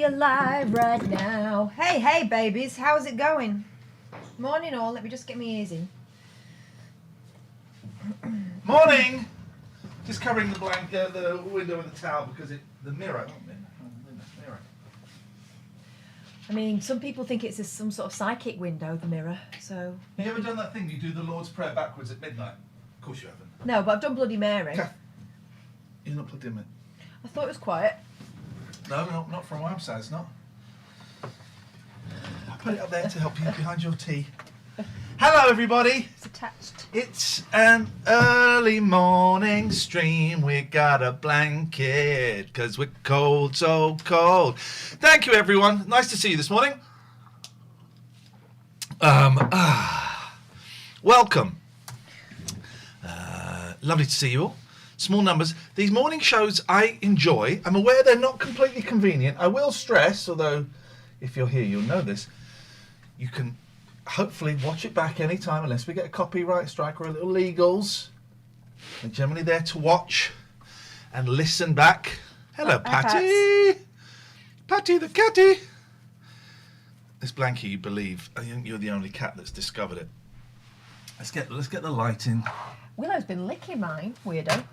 Alive right now. Hey, babies, how's it going? Morning, all. Let me just get my ears in. Morning. Just covering the window with a towel because the mirror. Mirror. I mean, some people think it's some sort of psychic window, the mirror. So. Have you ever done that thing? You do the Lord's Prayer backwards at midnight. Of course you haven't. No, but I've done Bloody Mary. Kath, you're not plugged in, mate. I thought it was quiet. No, not from our side. It's not. I put it up there to help you behind your tea. Hello, everybody. It's attached. It's an early morning stream. We got a blanket because we're cold, so cold. Thank you, everyone. Nice to see you this morning. Welcome. Lovely to see you all. Small numbers. These morning shows I enjoy. I'm aware they're not completely convenient. I will stress, although if you're here, you'll know this. You can hopefully watch it back anytime unless we get a copyright strike or a little legals. They're generally there to watch and listen back. Hello, Patty. Patty the catty. This blankie, you believe. I think you're the only cat that's discovered it. Let's get the light in. Willow's been licking mine, weirdo.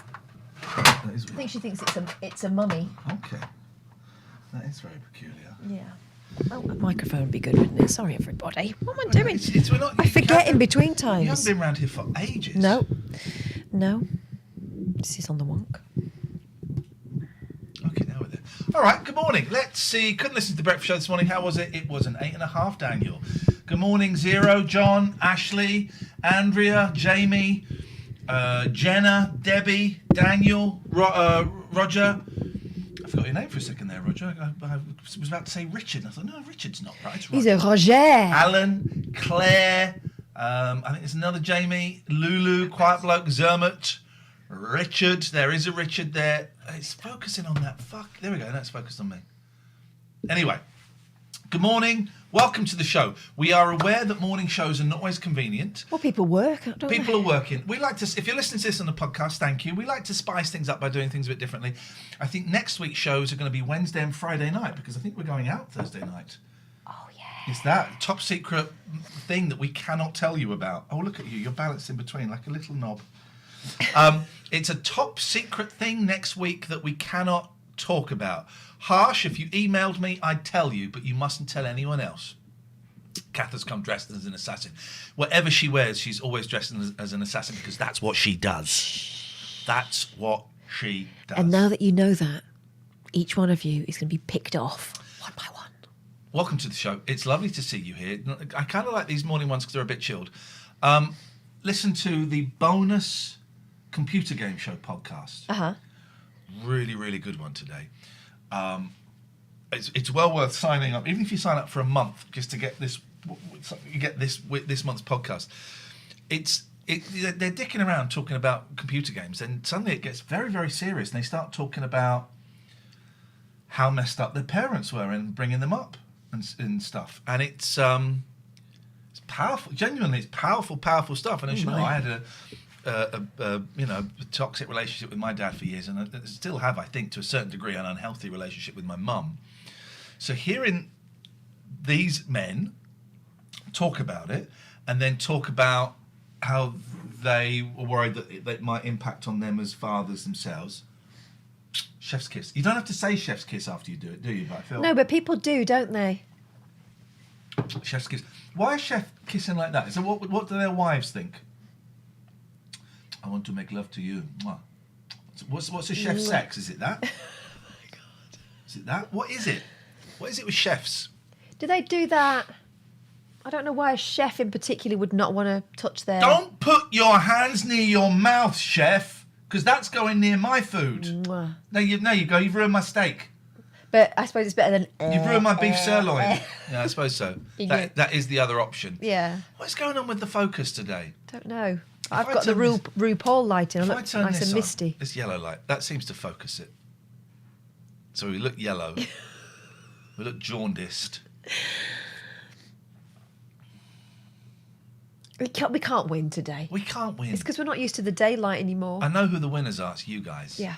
I think she thinks it's a mummy. Okay. That is very peculiar. Yeah. Oh, a microphone would be good, wouldn't it? Sorry, everybody. What am I doing? I forget in between times. You haven't been around here for ages. No. This is on the wonk. Okay, now we're there. All right, good morning. Let's see. Couldn't listen to the breakfast show this morning. How was it? It was an 8.5, Daniel. Good morning, Zero, John, Ashley, Andrea, Jamie, Jenna, Debbie, Daniel, Roger. I forgot your name for a second there, Roger. I was about to say Richard. I thought, no, Richard's not right. It's He's a Roger. Roger. Alan, Claire, I think there's another Jamie, Lulu, Quiet Bloke, Zermut, Richard. There is a Richard there. It's focusing on that. Fuck. There we go. That's focused on me. Anyway, good morning. Welcome to the show. We are aware that morning shows are not always convenient. Well, people work, don't they? People are working. We like to, if you're listening to this on the podcast, thank you. We like to spice things up by doing things a bit differently. I think next week's shows are going to be Wednesday and Friday night because I think we're going out Thursday night. Oh, yeah. It's that top secret thing that we cannot tell you about. Oh, look at you. You're balanced in between like a little knob. It's a top secret thing next week that we cannot talk about. Harsh, if you emailed me, I'd tell you, but you mustn't tell anyone else. Kath has come dressed as an assassin. Whatever she wears, she's always dressed as an assassin because that's what she does. That's what she does. And now that you know that, each one of you is going to be picked off one by one. Welcome to the show. It's lovely to see you here. I kind of like these morning ones because they're a bit chilled. Listen to the bonus computer game show podcast. Uh-huh. Really, really good one today. It's well worth signing up, even if you sign up for a month, just to get this. You get this month's podcast. They're dicking around talking about computer games, and suddenly it gets very, very serious, and they start talking about how messed up their parents were and bringing them up and stuff. And it's powerful. Genuinely, it's powerful stuff. And as you know, I had a toxic relationship with my dad for years, and I still have, I think, to a certain degree, an unhealthy relationship with my mum. So hearing these men talk about it, and then talk about how they were worried that it might impact on them as fathers themselves. Chef's kiss. You don't have to say chef's kiss after you do it, do you? But I feel No, but people do, don't they? Chef's kiss. Why is chef kissing like that? So what do their wives think? I want to make love to you. What's a chef's sex? Is it that? Oh my God. Is it that? What is it? What is it with chefs? Do they do that? I don't know why a chef in particular would not want to touch their... Don't put your hands near your mouth, chef, because that's going near my food. Mwah. There you go. You've ruined my steak. But I suppose it's better than... You've ruined my beef sirloin. Yeah, I suppose so. That is the other option. Yeah. What's going on with the focus today? Don't know. If I've I got the turn RuPaul light in. I If I look turn nice this and on, misty. this yellow light, that seems to focus it. So we look yellow. We look jaundiced. We can't win today. We can't win. It's because we're not used to the daylight anymore. I know who the winners are. It's you guys. Yeah.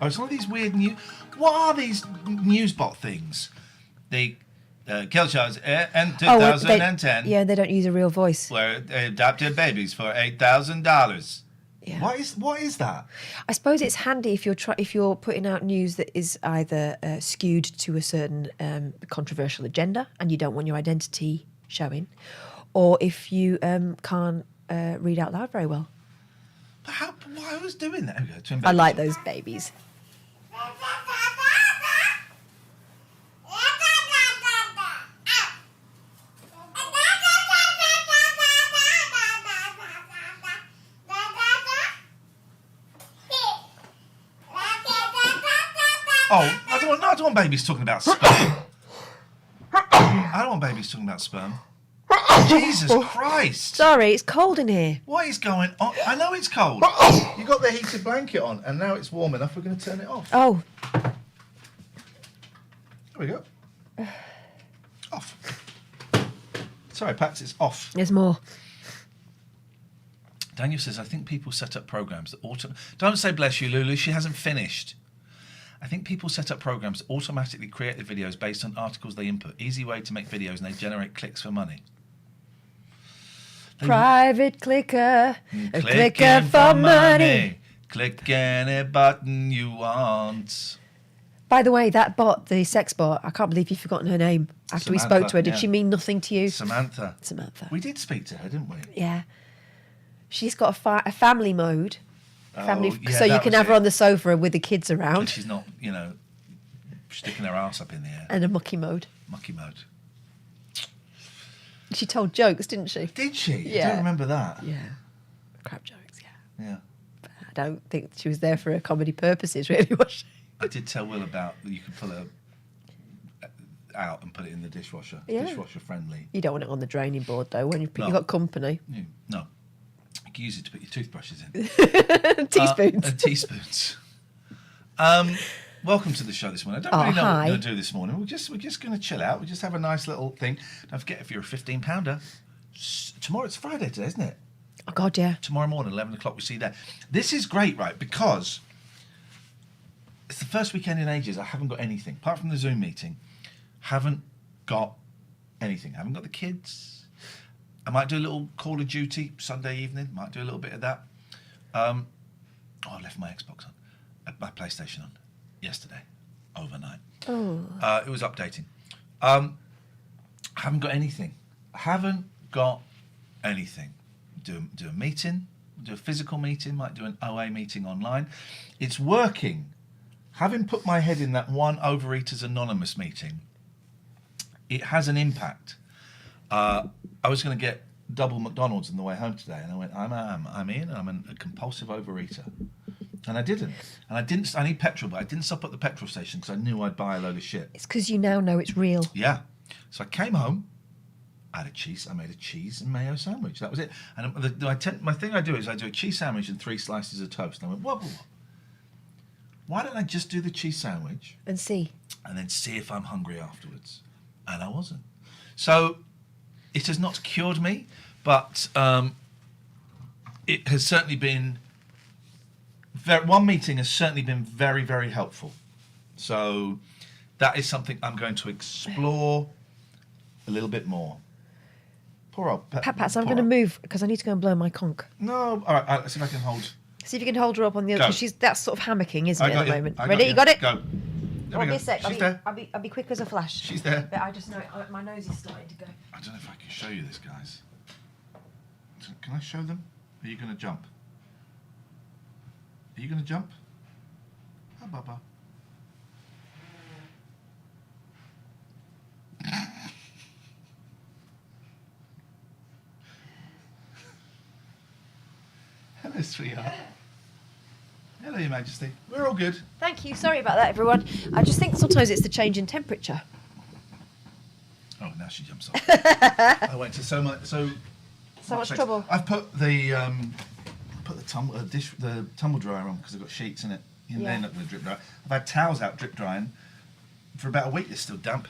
Oh, it's one of these weird new. What are these news bot things? The kill shows in 2010 Yeah, they don't use a real voice. were adopted babies for $8,000. Yeah. What is that? I suppose it's handy if you're putting out news that is either skewed to a certain controversial agenda and you don't want your identity showing, or if you can't read out loud very well. But why was doing that? There we go, twin I babies. like those babies. Oh, I don't want babies talking about sperm. I don't want babies talking about sperm. Jesus Christ! Sorry, it's cold in here. What is going on? I know it's cold. You got the heated blanket on, and now it's warm enough. We're going to turn it off. Oh, There we go. Off. Sorry, Pats, it's off. there's more. Daniel says, I think people set up programs that Don't say bless you, Lulu. She hasn't finished. I think people set up programs that automatically create the videos based on articles they input. Easy way to make videos and they generate clicks for money. Private clicker, a clicker Clicking for money. Click any button you want. By the way, that bot, the sex bot, I can't believe you've forgotten her name after we Samantha, spoke to her. Did yeah. she mean nothing to you? Samantha. Samantha. We did speak to her, didn't we? Yeah. She's got a family mode. Family, yeah, so you that can was have her it. on the sofa with the kids And around, she's not, sticking her ass up in the air. and a mucky mode. Mucky mode. She told jokes, didn't she? Did she? I Yeah. don't remember that. Yeah. Crap jokes, yeah. Yeah. I don't think she was there for comedy purposes, really, was she? I did tell Will about that you could pull her out and put it in the dishwasher. Yeah. Dishwasher friendly. You don't want it on the draining board, though, when you've No. got company. No. You can use it to put your toothbrushes in. Teaspoons. And teaspoons. Welcome to the show this morning. I don't really know what hi. we're going to do this morning. We're just going to chill out. We just have a nice little thing. Don't forget, if you're a £15, tomorrow it's Friday today, isn't it? Oh, God, yeah. Tomorrow morning, 11 o'clock, we see you there. This is great, right? Because it's the first weekend in ages I haven't got anything. Apart from the Zoom meeting, haven't got anything. I haven't got the kids. I might do a little Call of Duty Sunday evening. Might do a little bit of that. I left my Xbox on. My PlayStation on yesterday, overnight. Oh. It was updating. Haven't got anything. Haven't got anything. Do a meeting. Do a physical meeting. Might do an OA meeting online. It's working. Having put my head in that one Overeaters Anonymous meeting, it has an impact. I was going to get double McDonald's on the way home today, and I went, I'm in. I'm a compulsive overeater, and I didn't. And I need petrol, but I didn't stop at the petrol station because I knew I'd buy a load of shit. It's because you now know it's real. Yeah. So I came home. I made a cheese and mayo sandwich. That was it. And my thing I do is I do a cheese sandwich and 3 slices of toast. And I went, what? Why don't I just do the cheese sandwich And see. and then see if I'm hungry afterwards? And I wasn't. So it has not cured me, but it has certainly been. One meeting has certainly been very, very helpful. So that is something I'm going to explore a little bit more. Poor old Pats, I'm going to move because I need to go and blow my conch. No, all right. Let's see if I can hold. See if you can hold her up on the other. Go. Because that's sort of hammocking, isn't I it, got at the you. moment? I Ready? You got it? Go. There we Won't go. be a sec. She's there. I'll be quick as a flash. She's there. But I just know my nose is starting to go. I don't know if I can show you this, guys. Can I show them? Are you going to jump? Are you going to jump? Hi, Baba. Hello, sweetheart. Hello, Your Majesty. We're all good. Thank you. Sorry about that, everyone. I just think sometimes it's the change in temperature. Oh, now she jumps off. I went to so much much trouble. I've put the tumble dryer on because I've got sheets in it. And Yeah. they're not going to drip dry. I've had towels out drip drying for about a week. They're still damp.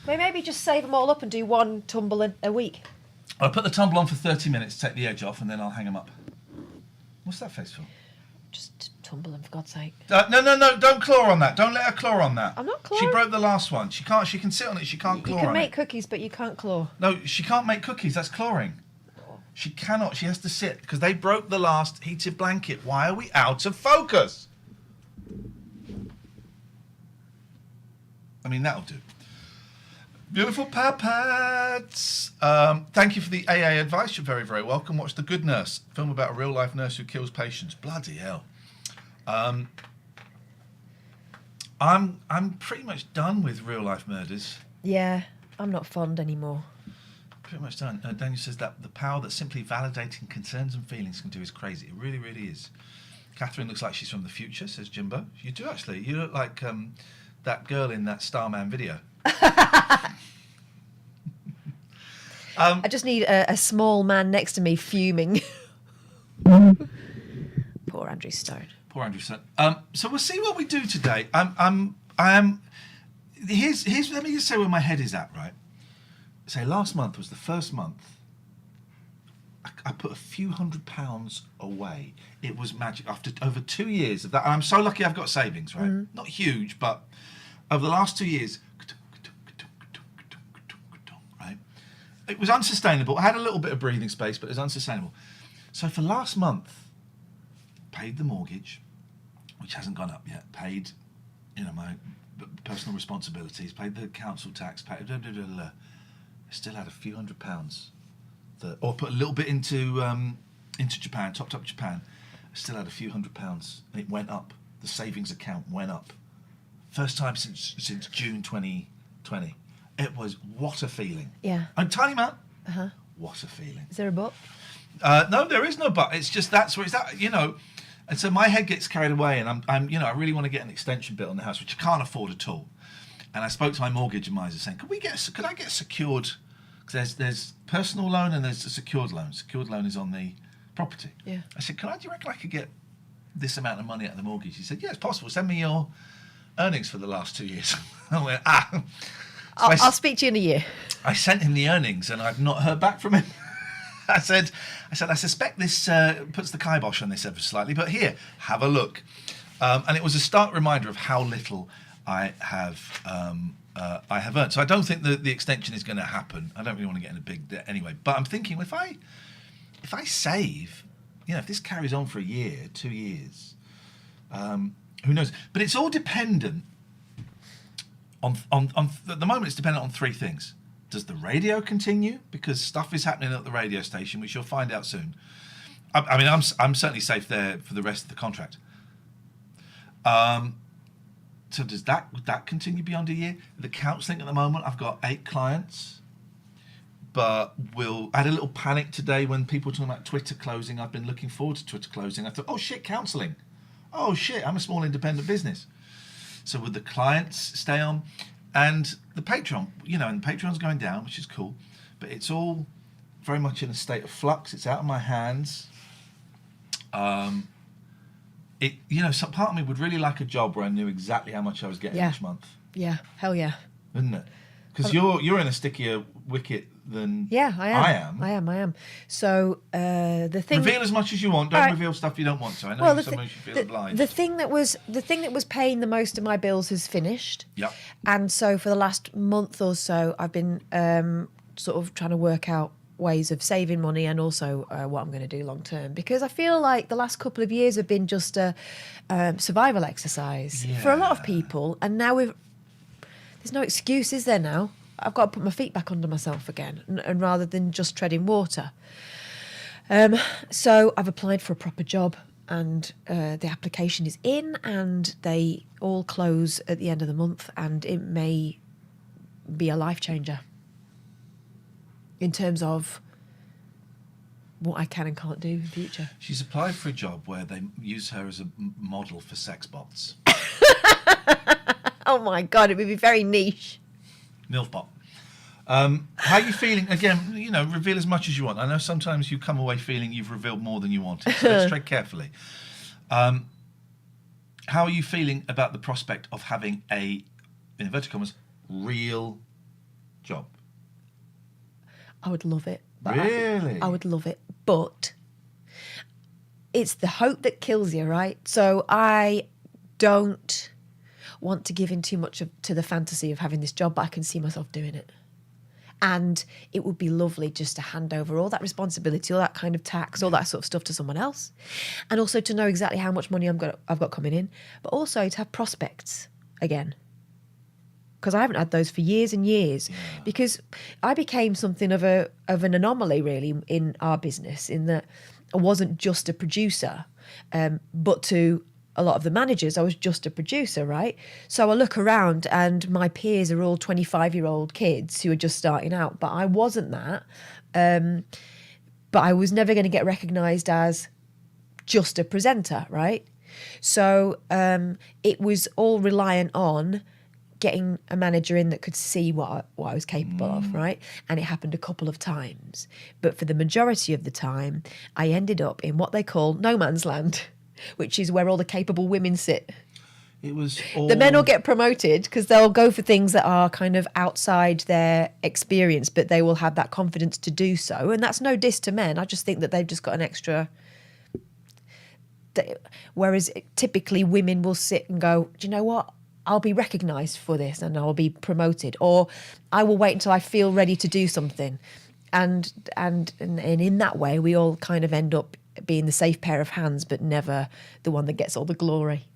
Maybe just save them all up and do one tumble a week. I'll put the tumble on for 30 minutes, take the edge off, and then I'll hang them up. What's that face for? Just Northumberland, for God's sake. No, don't claw on that. Don't let her claw on that. I'm not She clawing. broke the last one. She can't. She can sit on it. She can't claw You can on make it. cookies, but you can't claw. No, she can't make cookies. That's clawing. She cannot. She has to sit because they broke the last heated blanket. Why are we out of focus? I mean, that'll do. Beautiful puppets. Thank you for the AA advice. You're very, very welcome. Watch The Good Nurse, a film about a real-life nurse who kills patients. Bloody hell. I'm pretty much done with real-life murders. Yeah, I'm not fond anymore. Pretty much done. Daniel says that the power that simply validating concerns and feelings can do is crazy. It really, really is. Catherine looks like she's from the future, says Jimbo. You do, actually. You look like that girl in that Starman video. I just need a small man next to me fuming. Poor Andrew Stone. Poor Andrew Stone. So we'll see what we do today. Here's let me just say where my head is at, right? Say last month was the first month I put a few £100 away. It was magic. After over 2 years of that, and I'm so lucky I've got savings, right? Not huge, but over the last 2 years, right? It was unsustainable. I had a little bit of breathing space, but it was unsustainable. So for last month, paid the mortgage, which hasn't gone up yet. Paid, my personal responsibilities. Paid the council tax. Paid. I still had a few £100 or put a little bit into Japan, topped up Japan. I still had a few £100, and it went up. The savings account went up. First time since June 2020. It was what a feeling. Yeah. I'm tiny man. Uh-huh. What a feeling. Is there a but? No, there is no but. It's just that's where it's at, And so my head gets carried away, and I'm I really want to get an extension built on the house, which I can't afford at all. And I spoke to my mortgage advisor saying, could I get secured? Because there's personal loan and there's a secured loan. Secured loan is on the property. Yeah. I said, do you reckon I could get this amount of money out of the mortgage? He said, yeah, it's possible. Send me your earnings for the last 2 years. I went, So I'll speak to you in a year. I sent him the earnings, and I've not heard back from him. I said, I suspect this puts the kibosh on this ever slightly, but here, have a look. And it was a stark reminder of how little I have earned. So I don't think the extension is going to happen. I don't really want to get in a big debt anyway. But I'm thinking, if I save, if this carries on for a year, 2 years, who knows? But it's all dependent on at the moment. It's dependent on three things. Does the radio continue? Because stuff is happening at the radio station, which you'll find out soon. I mean, I'm certainly safe there for the rest of the contract. So does that continue beyond a year? The counselling at the moment, I've got 8 clients, but I had a little panic today when people were talking about Twitter closing. I've been looking forward to Twitter closing. I thought, oh shit, counselling. Oh shit, I'm a small independent business. So would the clients stay on? And the Patreon, and the Patreon's going down, which is cool, but it's all very much in a state of flux. It's out of my hands. Some part of me would really like a job where I knew exactly how much I was getting each month. Yeah, hell yeah. Wouldn't it? Because you're in a stickier wicket than I am. So the thing. Reveal as much as you want. Don't reveal stuff you don't want to. I know sometimes you feel obliged. The thing that was paying the most of my bills has finished. Yep. And so for the last month or so, I've been sort of trying to work out ways of saving money and also what I'm going to do long term, because I feel like the last couple of years have been just a survival exercise for a lot of people, and now there's no excuse, is there? Now I've got to put my feet back under myself again, and rather than just treading water. So I've applied for a proper job, and the application is in, and they all close at the end of the month, and it may be a life changer in terms of what I can and can't do in the future. She's applied for a job where they use her as a model for sex bots. Oh my God, it would be very niche. MILF bot. How are you feeling? Again, reveal as much as you want. I know sometimes you come away feeling you've revealed more than you wanted, so let's tread carefully. How are you feeling about the prospect of having a, in inverted commas, real job? I would love it. But Really? I would love it. But it's the hope that kills you, right? So I don't want to give in too much to the fantasy of having this job, but I can see myself doing it. And it would be lovely just to hand over all that responsibility, all that kind of tax, all that sort of stuff to someone else. And also to know exactly how much money I've got coming in, but also to have prospects again. Because I haven't had those for years and years. Because I became something of an anomaly, really, in our business, in that I wasn't just a producer, but to a lot of the managers, I was just a producer, right? So I look around and my peers are all 25-year-old kids who are just starting out, but I wasn't that. But I was never going to get recognised as just a presenter, right? So it was all reliant on getting a manager in that could see what I was capable of, right? And it happened a couple of times. But for the majority of the time, I ended up in what they call no man's land, which is where all the capable women sit. It was all... The men will get promoted because they'll go for things that are kind of outside their experience, but they will have that confidence to do so. And that's no diss to men. I just think that they've just got an extra... Whereas typically women will sit and go, do you know what? I'll be recognised for this and I'll be promoted. Or I will wait until I feel ready to do something. And in that way, we all kind of end up being the safe pair of hands, but never the one that gets all the glory.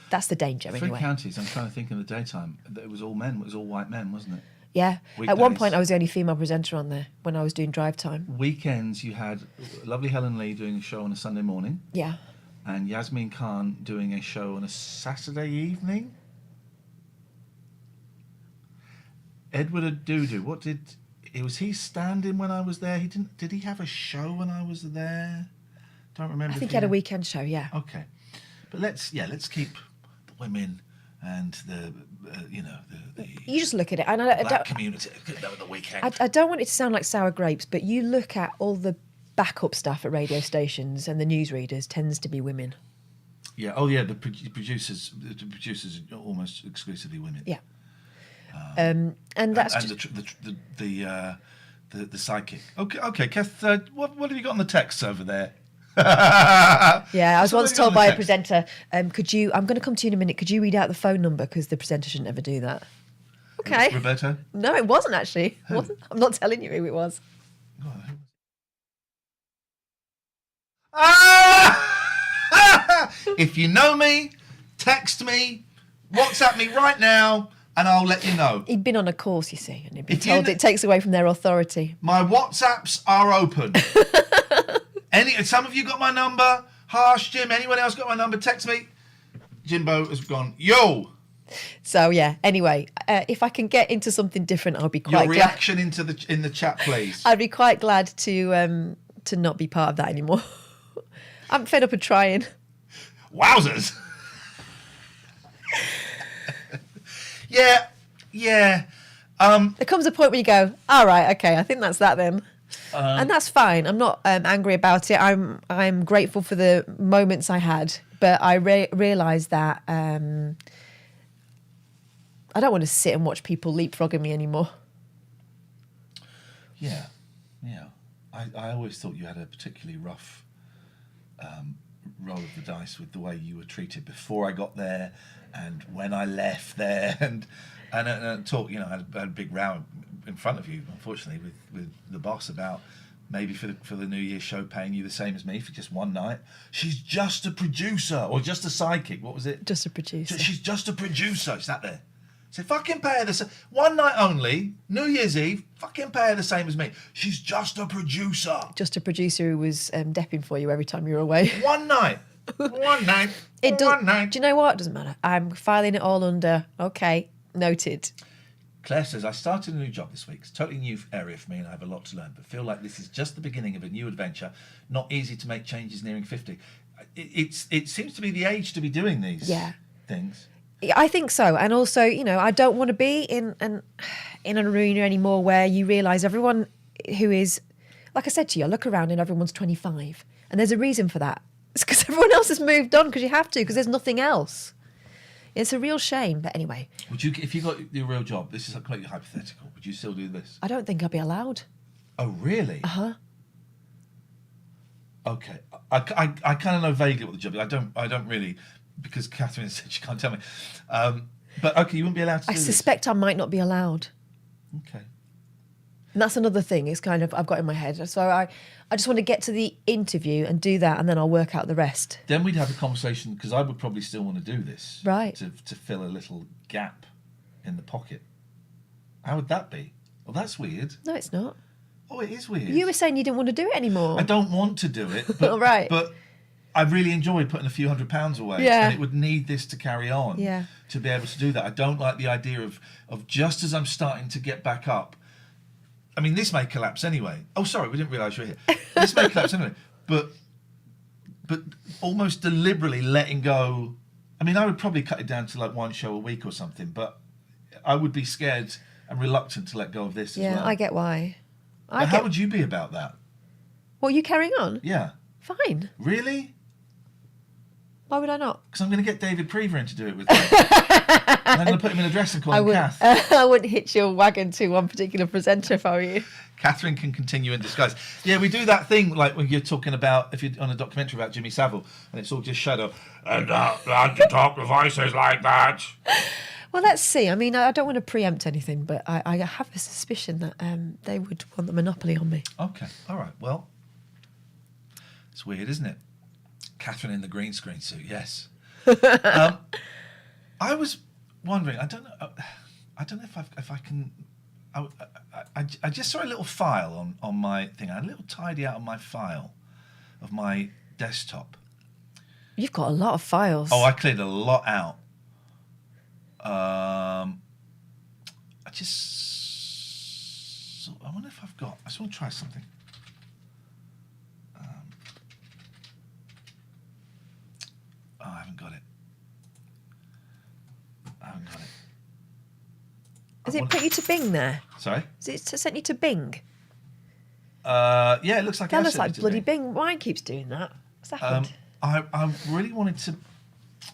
That's the danger, Three anyway. counties, I'm trying to think in the daytime, it was all men, it was all white men, wasn't it? Yeah. Weekdays. At one point, I was the only female presenter on there when I was doing drive time. Weekends, you had lovely Helen Lee doing a show on a Sunday morning, Yeah. and Yasmin Khan doing a show on a Saturday evening. Edward Adudu, was he standing when I was there? Did he have a show when I was there? Don't remember. I think he had a weekend show, yeah. Okay, but let's keep the women and the You just look at it, and black community at the weekend. I don't want it to sound like sour grapes, but you look at all the backup staff at radio stations and the newsreaders tends to be women. Yeah. Oh, yeah. The producers are almost exclusively women. Yeah. And that's and the sidekick. Okay, Kath. What have you got on the text over there? yeah. I was So once what have you got told on by the a presenter, I'm going to come to you in a minute. Could you read out the phone number because the presenter shouldn't ever do that. Okay. Roberto. No, it wasn't actually. It wasn't. I'm not telling you who it was. If you know me, text me, WhatsApp me right now, and I'll let you know. He'd been on a course, you see, and he'd been If you told kn- it takes away from their authority. My WhatsApps are open. Some of you got my number. Harsh, Jim, anyone else got my number? Text me. Jimbo has gone, yo. So yeah. Anyway, if I can get into something different, I'll be Your quite glad. reaction in the chat, please. I'd be quite glad to not be part of that anymore. I'm fed up of trying. Wowzers. Yeah. There comes a point where you go, all right, okay, I think that's that then. And that's fine. I'm not angry about it. I'm grateful for the moments I had, but I realised that I don't want to sit and watch people leapfrogging me anymore. Yeah. I always thought you had a particularly rough roll of the dice with the way you were treated before I got there and when I left there and talk. I had a big row in front of you, unfortunately, with the boss about maybe for the New Year's show paying you the same as me for just one night. She's just a producer or just a sidekick. What was it? Just a producer. She's just a producer. She sat there. So fucking pay her the same. One night only, New Year's Eve, fucking pay her the same as me. She's just a producer. Just a producer who was depping for you every time you were away. One night. One night. It does. One night. Do you know what? It doesn't matter. I'm filing it all under. Okay, noted. Claire says, I started a new job this week. It's a totally new area for me and I have a lot to learn, but feel like this is just the beginning of a new adventure. Not easy to make changes nearing 50. It seems to be the age to be doing these things. I think so. And also, I don't want to be in an arena anymore where you realise everyone who is, like I said to you, I look around and everyone's 25. And there's a reason for that. It's because everyone else has moved on because you have to, because there's nothing else. It's a real shame. But anyway. Would you, if you got your real job, this is completely hypothetical, would you still do this? I don't think I'd be allowed. Oh, really? Uh-huh. Okay. I kind of know vaguely what the job is. I don't really, because Catherine said she can't tell me. But okay, you wouldn't be allowed to I do suspect I might not be allowed. this. Okay. And that's another thing. It's kind of I've got in my head. So I just want to get to the interview and do that, and then I'll work out the rest. Then we'd have a conversation, because I would probably still want to do this. Right. To fill a little gap in the pocket. How would that be? Well, that's weird. No, it's not. Oh, it is weird. You were saying you didn't want to do it anymore. I don't want to do it, but, Right. but I really enjoyed putting a few £100 away. Yeah. And it would need this to carry on Yeah. to be able to do that. I don't like the idea of just as I'm starting to get back up. I mean, this may collapse anyway. Oh, sorry, we didn't realise you were here. This may collapse anyway. But almost deliberately letting go. I mean, I would probably cut it down to like one show a week or something, but I would be scared and reluctant to let go of this as well. Yeah, I get why. But how would you be about that? What, you carrying on? Yeah. Fine. Really? Why would I not? Because I'm going to get David Prever in to do it with me. And I'm going to put him in a dress and call him Kath. I wouldn't hitch your wagon to one particular presenter if I were you. Catherine can continue in disguise. Yeah, we do that thing like when you're talking about, if you're on a documentary about Jimmy Savile, and it's all just shadow. And to talk to voices like that. Well, let's see. I mean, I don't want to preempt anything, but I have a suspicion that they would want the monopoly on me. Okay, all right. Well, it's weird, isn't it? Catherine in the green screen suit, yes. I was wondering. I don't know if I can. I just saw a little file on my thing. I had a little tidy out on my file of my desktop. You've got a lot of files. Oh, I cleared a lot out. I wonder if I've got. I just want to try something. I haven't got it. Has it put you to Bing there? Sorry? Has it sent you to Bing? Yeah, it looks like That it looks has like sent it to bloody me. Bing. Mine keeps doing that. What's happened? I really wanted to.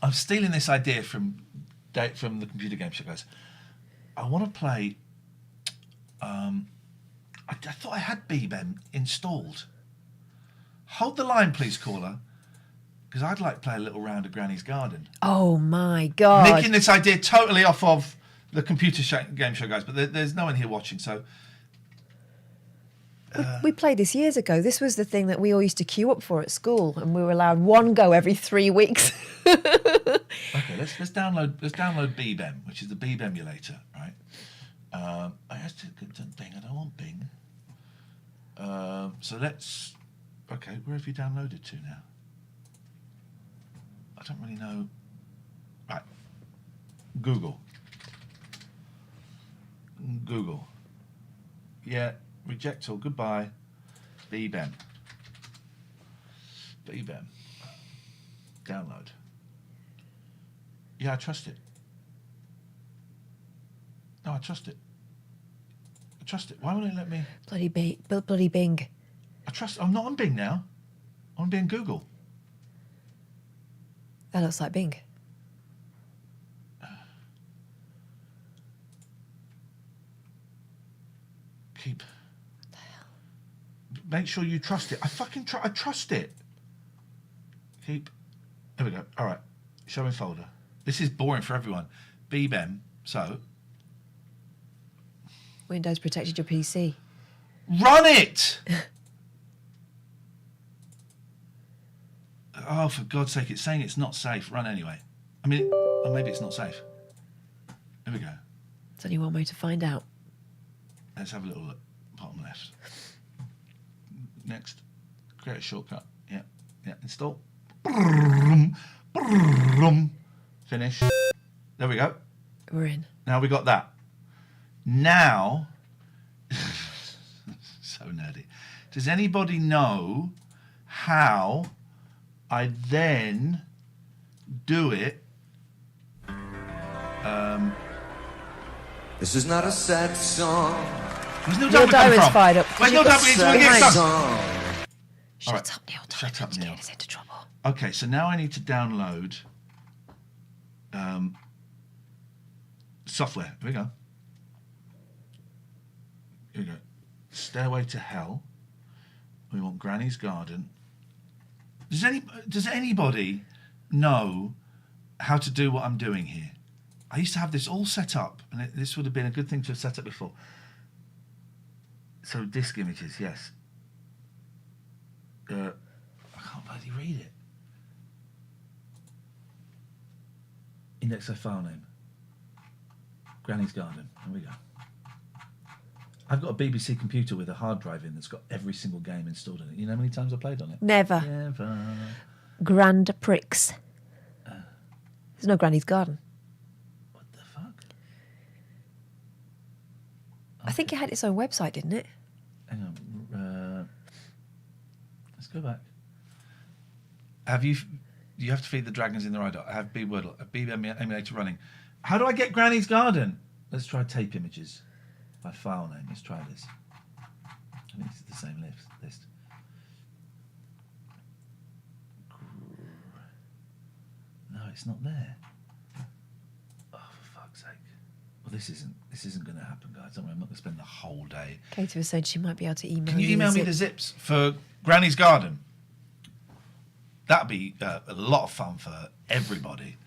I'm stealing this idea from the computer game show guys. I want to play. I thought I had BBEM installed. Hold the line, please, caller, because I'd like to play a little round of Granny's Garden. Oh my God. Making this idea totally off of the computer game show guys, but there's no one here watching, so. We played this years ago. This was the thing that we all used to queue up for at school, and we were allowed one go every 3 weeks. Okay, let's download BBEM, which is the BBEM emulator, right? I have to get to Bing. I don't want Bing. So let's. Okay, where have you downloaded to now? I don't really know. Right. Google. Yeah. Reject all. Goodbye. BBEM. Download. Yeah, I trust it. No, I trust it. Why won't it let me? Bloody Bing. I'm not on Bing now. I'm on Bing Google. That looks like Bing. Keep. Make sure you trust it. I trust it. Keep. There we go. All right. Show me folder. This is boring for everyone. BBEM. So. Windows protected your PC. Run it! Oh, for God's sake, it's saying it's not safe. Run anyway. I mean, or maybe it's not safe. Here we go. There's only one way to find out. Let's have a little look. Bottom left. Next. Create a shortcut. Yeah. Install. Finish. There we go. We're in. Now we got that. Now, so nerdy. Does anybody know how I then do it? This is not a sad song. Where's Neil Your Diamond come diary's from? fired up. Where's You've Neil got Diamond? so It's many song. Song. Shut All right. up, Neil. Shut up, You're Neil. getting us into trouble. Okay, so now I need to download software. Here we go. Here we go. Stairway to Hell. We want Granny's Garden. Does anybody know how to do what I'm doing here? I used to have this all set up, and this would have been a good thing to have set up before. So disk images, yes. I can't bloody read it. Index file name. Granny's Garden. Here we go. I've got a BBC computer with a hard drive in that's got every single game installed in it. You know how many times I played on it? Never. Never. Grand Prix. There's no Granny's Garden. What the fuck? I think it had its own website, didn't it? Hang on. Let's go back. You have to feed the dragons in the right dot. I have B-Wordle, a B emulator running. How do I get Granny's Garden? Let's try tape images by file name. Let's try this. I think it's the same list. No, it's not there. Oh, for fuck's sake. Well, this isn't going to happen, guys. I'm not going to spend the whole day. Katie was saying she might be able to email Can you email me the zips for Granny's Garden? That'd be a lot of fun for everybody.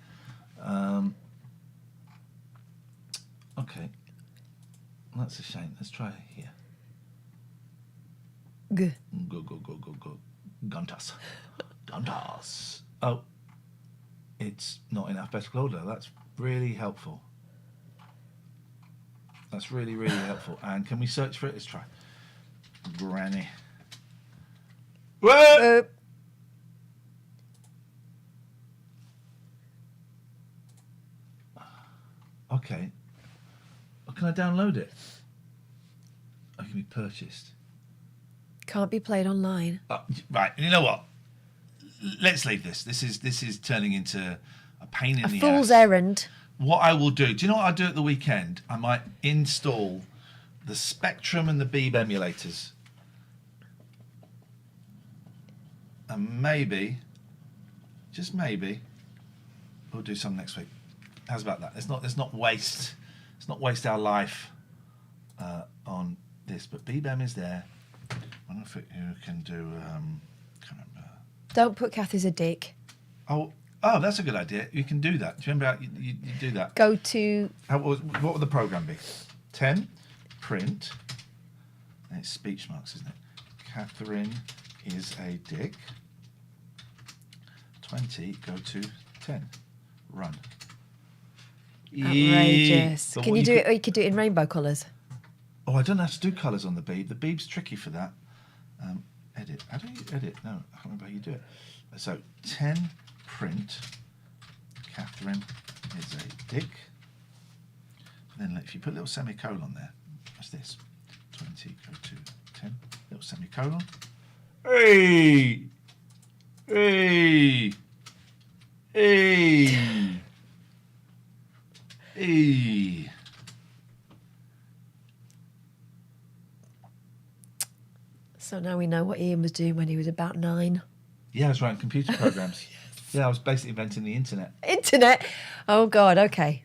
Okay. That's a shame. Let's try here. G. Go. Guntas. Oh. It's not in alphabetical order. That's really helpful. That's really, really helpful. And can we search for it? Let's try. Granny. Whoa! Okay. Oh, can I download it? Oh, it can be purchased. Can't be played online. Right. You know what? Let's leave this. This is turning into a pain in the ass. A fool's errand. What I will do you know what I'll do at the weekend? I might install the Spectrum and the Beeb emulators. And maybe, just maybe, we'll do some next week. How's about that? Let's not waste our life on this. But BBEM is there. I wonder if you can do. Can't remember. Don't put Kath as a dick. Oh, that's a good idea. You can do that. Do you remember how you do that? Go to. What would the program be? 10, print. And it's speech marks, isn't it? Catherine is a dick. 20, go to 10. Run. Outrageous. But Can you do it, or you could do it in rainbow colours? Oh, I don't have to do colours on the Beeb. The Beeb's tricky for that. Edit. How do you edit? No, I can't remember how you do it. So, 10, print. Catherine is a dick. And then if you put a little semicolon there, what's this? 20, go to 10. Little semicolon. Hey! Hey! Hey! Hey! So now we know what Iain was doing when he was about 9. Yeah, I was writing computer programs. Yeah, I was basically inventing the internet. Internet? Oh, God, okay.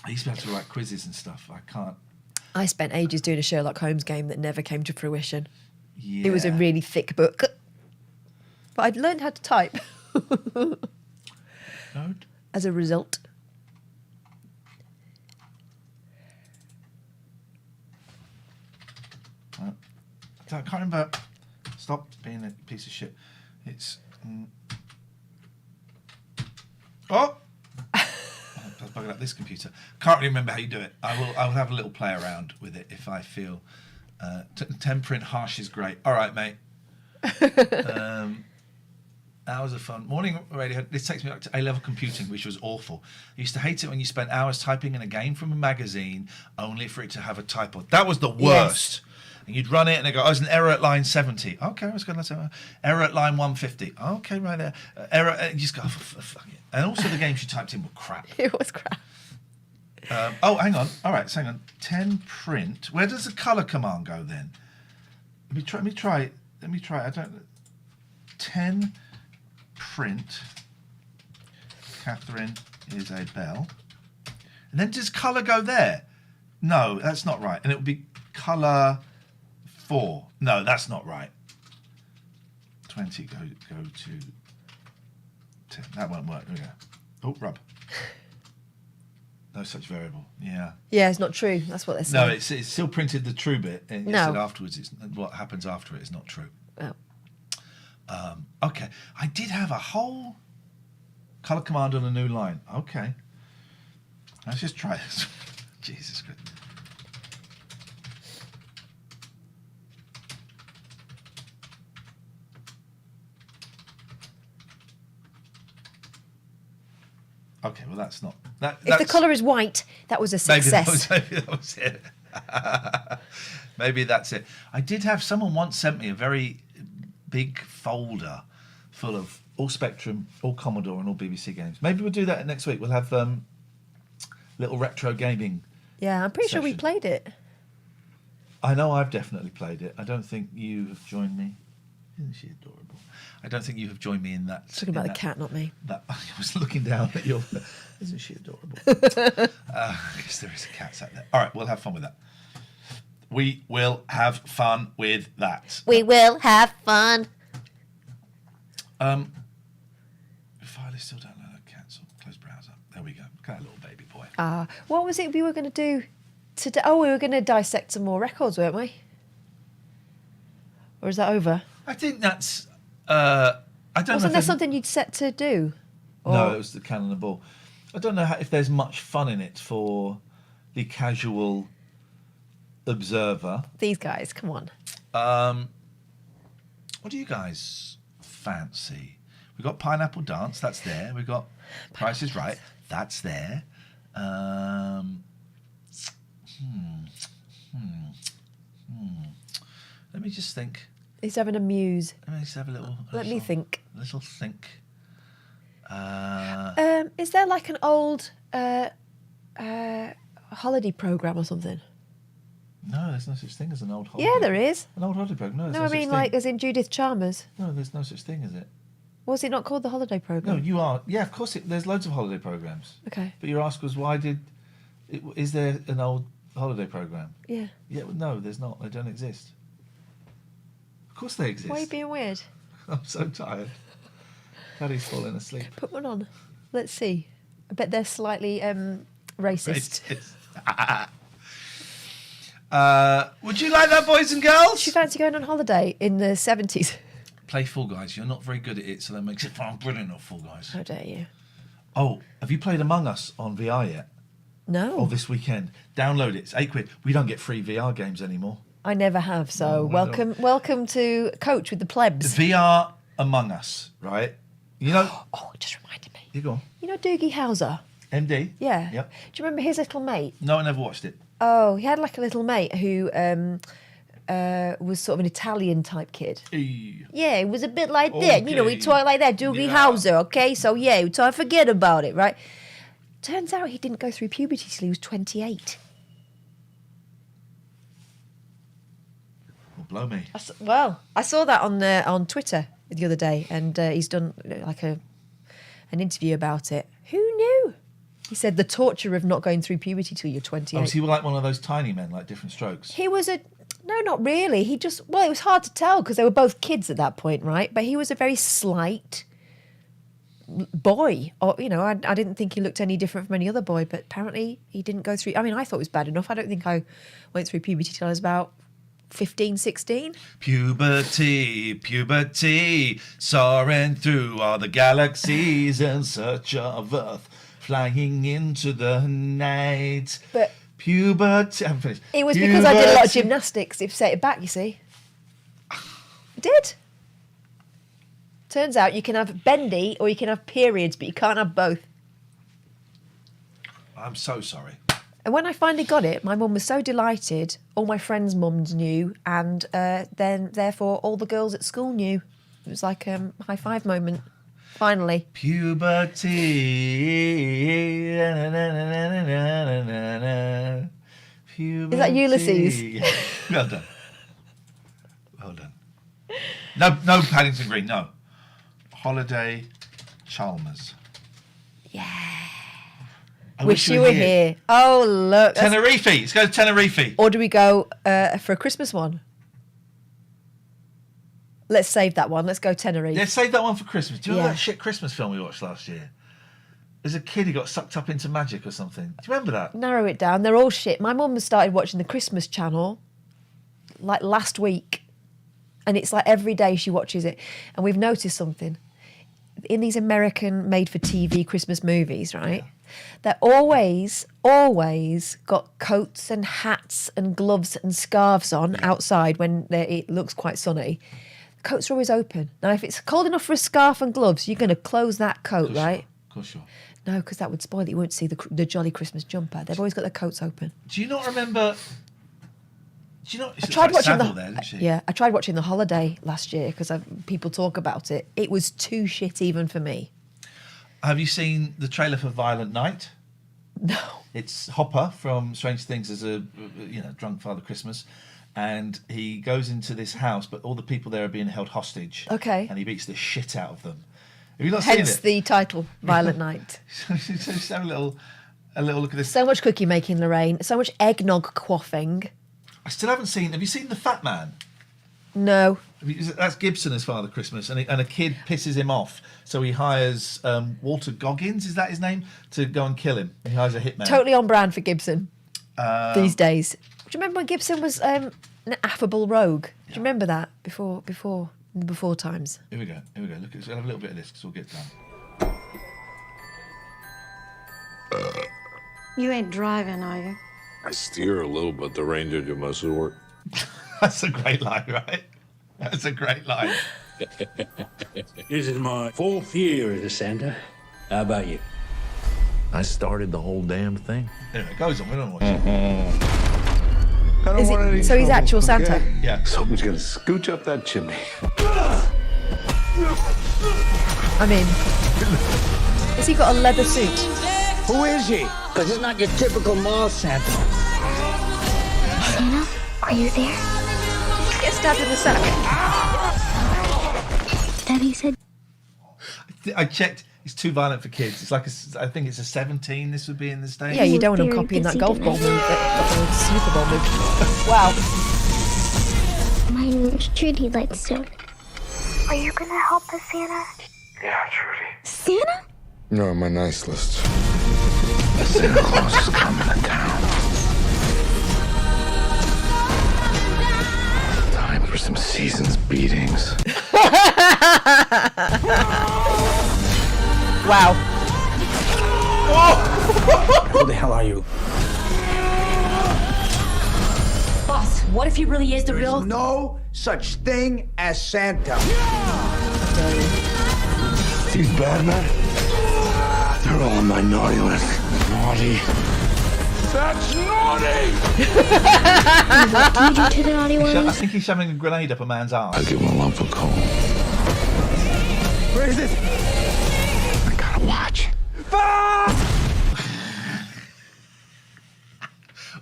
I used to be able to write quizzes and stuff. I can't. I spent ages doing a Sherlock Holmes game that never came to fruition. Yeah. It was a really thick book. But I'd learned how to type Load. as a result. I can't remember. Stop being a piece of shit. It's. Oh! I was bugging up this computer. Can't really remember how you do it. I will have a little play around with it if I feel. 10 print harsh is great. All right, mate. Hours of fun. Morning radio. This takes me back to A-level computing, which was awful. I used to hate it when you spent hours typing in a game from a magazine only for it to have a typo. That was the worst. Yes. And you'd run it and they go, oh, there's an error at line 70. Okay, let's go. Error at line 150. Okay, right there. Error. And you just go, fuck it. And also the games you typed in were crap. It was crap. Oh, hang on. All right, so hang on. 10 print. Where does the colour command go then? Let me try. I don't. 10 print. Catherine is a bell. And then does colour go there? No, that's not right. And it would be colour 4. No, that's not right. 20 go to 10. That won't work. There we go. Oh, rub. No such variable. Yeah. Yeah, it's not true. That's what they're No, saying. it's still printed the true bit, and it No. said afterwards. It's what happens after it is not true. Oh. Okay, I did have a whole color command on a new line. Okay, let's just try this. Jesus Christ. Okay, well that's not that. If the colour is white, that was a success. Maybe that was it. Maybe that's it. I did have someone once sent me a very big folder full of all Spectrum, all Commodore, and all BBC games. Maybe we'll do that next week. We'll have little retro gaming. Yeah, I'm pretty sure we session. played it. I know I've definitely played it. I don't think you have joined me. Isn't she adorable? I don't think you have joined me in that. Talking about the cat, not me. That I was looking down at your. Isn't she adorable? I guess there is a cat sat there. All right, we'll have fun with that. We will have fun with that. We will have fun. File is still downloaded. Cancel. Close browser. There we go. Look at that little baby boy. What was it we were going to do today? Oh, we were going to dissect some more records, weren't we? Or is that over? I think that's. I don't know. Wasn't there something you'd set to do? No, it was the cannon and ball. I don't know if there's much fun in it for the casual observer. These guys, come on. What do you guys fancy? We've got Pineapple Dance, that's there. We've got Price is Right, that's there. Let me just think. He's having a muse. Let me just have a little. Let me think. Little think. Is there like an old holiday program or something? No, there's no such thing as an old holiday. Yeah, there is. An old holiday program. No, there's No, no I such mean thing. like as in Judith Chalmers. No, there's no such thing as it. Was it not called the holiday program? No, you are. Yeah, of course. There's loads of holiday programs. Okay. But your ask was is there an old holiday program? Yeah. Yeah, well, no, there's not. They don't exist. Of course they exist. Why are you being weird? I'm so tired. Daddy's falling asleep. Put one on. Let's see. I bet they're slightly racist. Would you like that, boys and girls? Do you fancy going on holiday in the 70s? Play Fall Guys. You're not very good at it, so that makes it fun. Brilliant at Fall Guys. How dare you? Oh, have you played Among Us on VR yet? No. Oh, this weekend. Download it. It's £8. We don't get free VR games anymore. I never have, so No, I don't. welcome to Coach with the plebs. VR Among Us, right? You know. Oh, it just reminded me. You go on. You know Doogie Howser? MD? Yeah. Yep. Do you remember his little mate? No, I never watched it. Oh, he had like a little mate who was sort of an Italian type kid. Yeah, it was a bit like that. You know, he Okay. talked like that, Doogie Yeah. Howser, okay? So, yeah, we talk, forget about it, right? Turns out he didn't go through puberty till he was 28. Well, blow me. I saw that on Twitter the other day, and he's done like an interview about it. Who knew? He said the torture of not going through puberty till you're 28. Oh, was he like one of those tiny men, like different strokes? He was no, not really. He just, it was hard to tell because they were both kids at that point, right? But he was a very slight boy. Or, you know, I didn't think he looked any different from any other boy, but apparently he didn't go through. I mean, I thought it was bad enough. I don't think I went through puberty till I was about 15, 16. Puberty, soaring through all the galaxies in search of Earth, flying into the night. But Puberty. I haven't finished. it was because I did a lot of Puberty. gymnastics. It set it back, you see. It did. Turns out you can have bendy or you can have periods, but you can't have both. I'm so sorry. And when I finally got it, my mum was so delighted. All my friends' mums knew, and then therefore all the girls at school knew. It was like a high five moment. Finally. Puberty. Puberty. Is that Ulysses? Well done. Well done. No Paddington Green, no. Holiday Chalmers. Yeah. I Wish you were here. Oh, look. that's- Tenerife. Let's go to Tenerife. Or do we go for a Christmas one? Let's save that one. Let's go Tenerife. Yeah, save that one for Christmas. Do you remember Yeah. that shit Christmas film we watched last year? There's a kid who got sucked up into magic or something. Do you remember that? Narrow it down. They're all shit. My mum has started watching the Christmas channel like last week. And it's like every day she watches it. And we've noticed something. In these American made-for-TV Christmas movies, right? They're always got coats and hats and gloves and scarves on outside when it looks quite sunny. The coats are always open. Now, if it's cold enough for a scarf and gloves, you're going to close that coat, right? Of course you are. No, because that would spoil it. You won't see the jolly Christmas jumper. They've always got their coats open. Do you not remember... Do you know... I tried watching there, didn't she? I tried watching The Holiday last year because people talk about it. It was too shit even for me. Have you seen the trailer for Violent Night? No. It's Hopper from Strange Things as a drunk Father Christmas, and he goes into this house, but all the people there are being held hostage. Okay. And he beats the shit out of them. Have you not seen Hence it? the title, Violent Night. So just have a little look at this. So much cookie making, Lorraine. So much eggnog quaffing. I still haven't seen. Have you seen The Fat Man? No. That's Gibson as Father Christmas, and a kid pisses him off, so he hires Walter Goggins, is that his name, to go and kill him. He hires a hitman. Totally on brand for Gibson these days. Do you remember when Gibson was an affable rogue? Do you remember that before times? Here we go. Look, let's have a little bit of this because we'll get done. You ain't driving, are you? I steer a little, but the Ranger do most of the work. That's a great line, right? That's a great line. This is my 4th year as a Santa. How about you? I started the whole damn thing. Anyway, it goes on. We don't watch it. So he's actual Santa? Yeah. Someone's gonna scooch up that chimney. I mean, has he got a leather suit? Who is he? Because it's not your typical mall Santa. Santa, are you there? Get stabbed in the sack. Daddy said... I checked. It's too violent for kids. It's like I think it's a 17. This would be in the States. Yeah, you don't want him copying that golf ball move, that snooker ball move. Wow. My name's Trudy Lightstone. Are you gonna help us, Santa? Yeah, Trudy. Santa? You're on my nice list. The Santa Claus is coming to town. Time for some season's beatings. Wow. Who the hell are you? Boss, what if he really is the real... No such thing as Santa. These bad men, they're all on my naughty list. Naughty. That's naughty! What do you do to the naughty I ones? think he's shoving a grenade up a man's arse. I'll give him a lump of coal. Where is it? I gotta watch.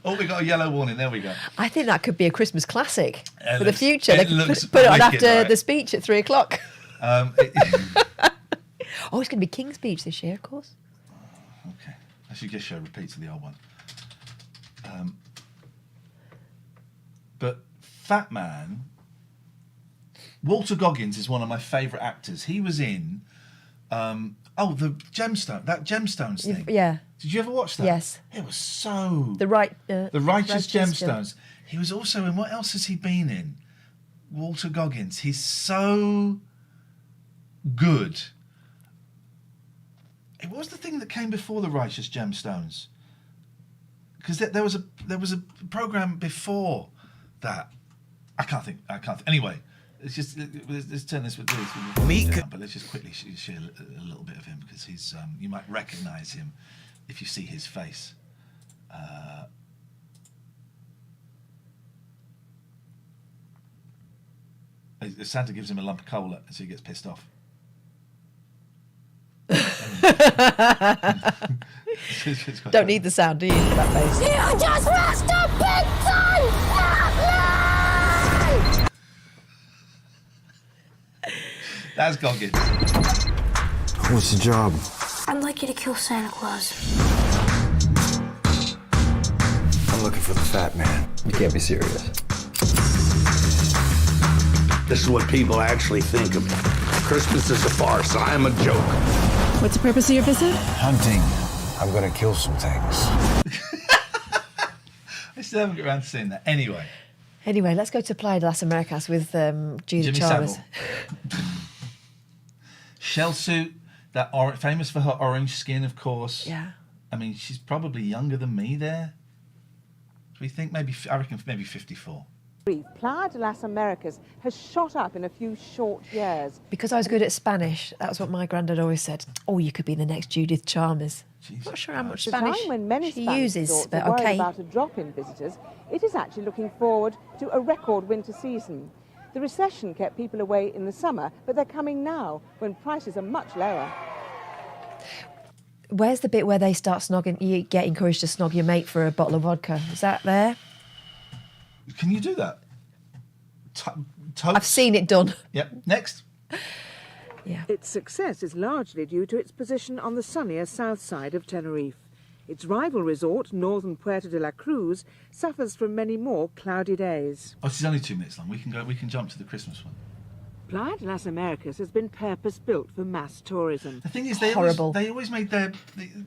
Oh, we got a yellow warning. There we go. I think that could be a Christmas classic It for the looks- future. it They could looks put it on wicked, after right? the speech at 3 o'clock. Okay. Oh, it's going to be King's Speech this year, of course. I should just show repeats of the old one. But Fat Man, Walter Goggins is one of my favourite actors. He was in, the Gemstones thing. Yeah. Did you ever watch that? Yes. It was so... The Righteous Gemstones. He was also in, what else has he been in? Walter Goggins. He's so good. What was the thing that came before the Righteous Gemstones? Because there was a program before that. I can't think. Anyway, let's turn this with this. Down, but let's just quickly share a little bit of him because he's you might recognise him if you see his face. Santa gives him a lump of coal as he gets pissed off. Don't need the sound, do you, for that face? You just lost a big son! That's Goggins. What's the job? I'd like you to kill Santa Claus. I'm looking for the Fat Man. You can't be serious. This is what people actually think of me. Christmas is a farce. I am a joke. What's the purpose of your visit? Hunting. I'm gonna kill some things. I still haven't got around to seeing that. Anyway, Anyway, let's go to Playa de las Americas with Judith Jimmy Chalmers. Savile. Shell suit, famous for her orange skin, of course. Yeah. I mean, she's probably younger than me there. Do we think I reckon maybe 54. Playa de las Americas has shot up in a few short years. Because I was good at Spanish, that's what my granddad always said. Oh, you could be the next Judith Chalmers. Jesus Not sure how much At a Spanish time when many she Spanish uses, resorts but are worried okay. about a drop in visitors, it is actually looking forward to a record winter season. The recession kept people away in the summer, but they're coming now when prices are much lower. Where's the bit where they start snogging? You get encouraged to snog your mate for a bottle of vodka. Is that there? Can you do that? I've seen it done. Yep. Next. Yeah. Its success is largely due to its position on the sunnier south side of Tenerife. Its rival resort, northern Puerto de la Cruz, suffers from many more cloudy days. Oh, this is only 2 minutes long. We can jump to the Christmas one. Playa de las Americas has been purpose-built for mass tourism. The thing is, Horrible. they always made their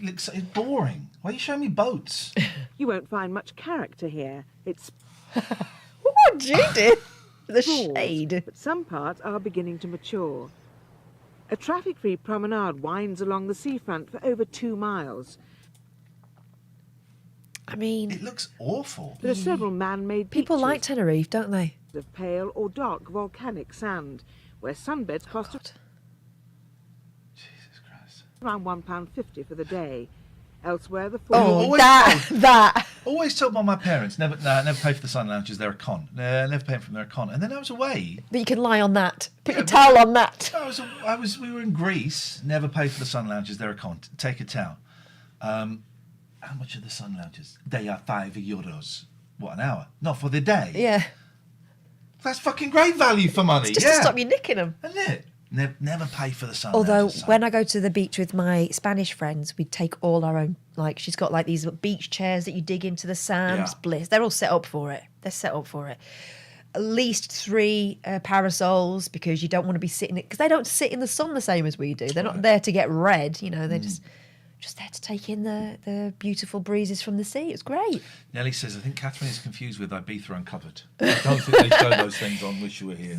look so boring. Why are you showing me boats? You won't find much character here. It's Oh, Judith! The broad, shade. but some parts are beginning to mature. A traffic-free promenade winds along the seafront for over 2 miles. I mean, It looks awful. There are several man-made people beaches like Tenerife, don't they? of pale or dark volcanic sand, where sunbeds cost Jesus Christ. around £1.50 for the day. Elsewhere, the Oh, always that. Always told by my parents, never pay for the sun lounges. They're a con. Never pay for them. They're a con. And then I was away. But you can lie on that. Put Yeah, your towel on that. We were in Greece. Never pay for the sun lounges. They're a con. Take a towel. How much are the sun lounges? They are €5. What, an hour? Not for the day. Yeah. That's fucking great value for money. Just to stop you nicking them. Isn't it? Never pay for the sun Although lounges. when I go to the beach with my Spanish friends, we take all our own. Like she's got like these beach chairs that you dig into the sand. Yeah. Bliss. They're all set up for it. They're set up for it. At least 3 parasols because you don't want to be sitting because they don't sit in the sun the same as we do. They're not there to get red. You know, they're just there to take in the beautiful breezes from the sea. It's great. Nellie says, I think Catherine is confused with Ibiza Uncovered. I don't think they show those things on Wish You Were Here.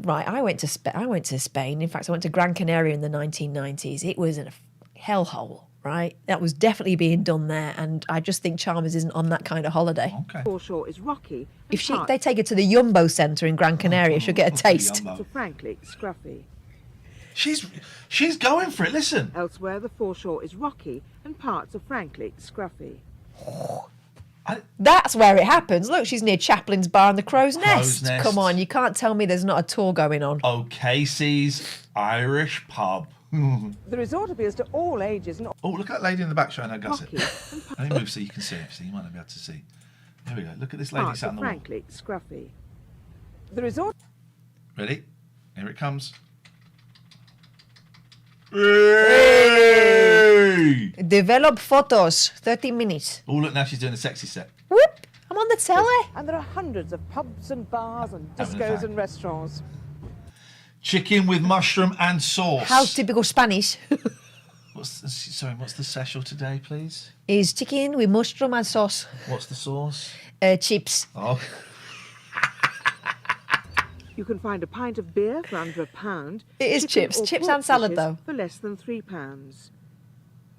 I went to Spain. In fact, I went to Gran Canaria in the 1990s. It was a hellhole, right? That was definitely being done there, and I just think Chalmers isn't on that kind of holiday. Okay. foreshore is rocky. If they take her to the Jumbo Centre in Gran Canaria, she'll get a taste. Jumbo. So frankly scruffy. She's going for it. Listen. Elsewhere, the foreshore is rocky and parts are frankly scruffy. That's where it happens. Look, she's near Chaplin's Bar and the Crow's Nest. Nest. Come on, you can't tell me there's not a tour going on. Oh, Casey's Irish Pub. The resort appeals to all ages and Oh, look at that lady in the back showing her gusset. rocky and Let me move so you can see it. So you might not be able to see. There we go. Look at this lady parts sat are on the wall. frankly scruffy. The resort Ready? Here it comes. Develop photos, 30 minutes. Oh, look, now she's doing a sexy set. Whoop, I'm on the telly. and there are hundreds of pubs and bars and Having a discos fag. and restaurants. Chicken with mushroom and sauce. How typical Spanish What's the special today, please? is chicken with mushroom and sauce. What's the sauce? Chips. Oh, You can find a pint of beer for under £1. It is chicken chips. or Chips pork and salad, dishes though. for less than £3.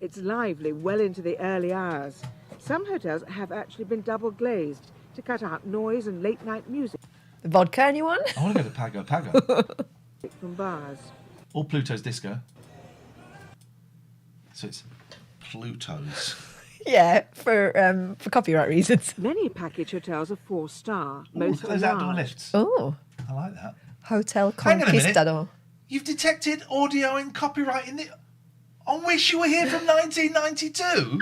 It's lively well into the early hours. Some hotels have actually been double glazed to cut out noise and late night music Vodka, anyone? I want to go to Pago Pago. from bars. Or Pluto's Disco. So it's Pluto's. Yeah, for copyright reasons. Many package hotels are 4-star. Ooh, Most look at are those outdoor large. lifts. Oh, I like that. Hotel Hang on a minute. Conquistador. You've detected audio and copyright in the... On Wish You Were Here from 1992?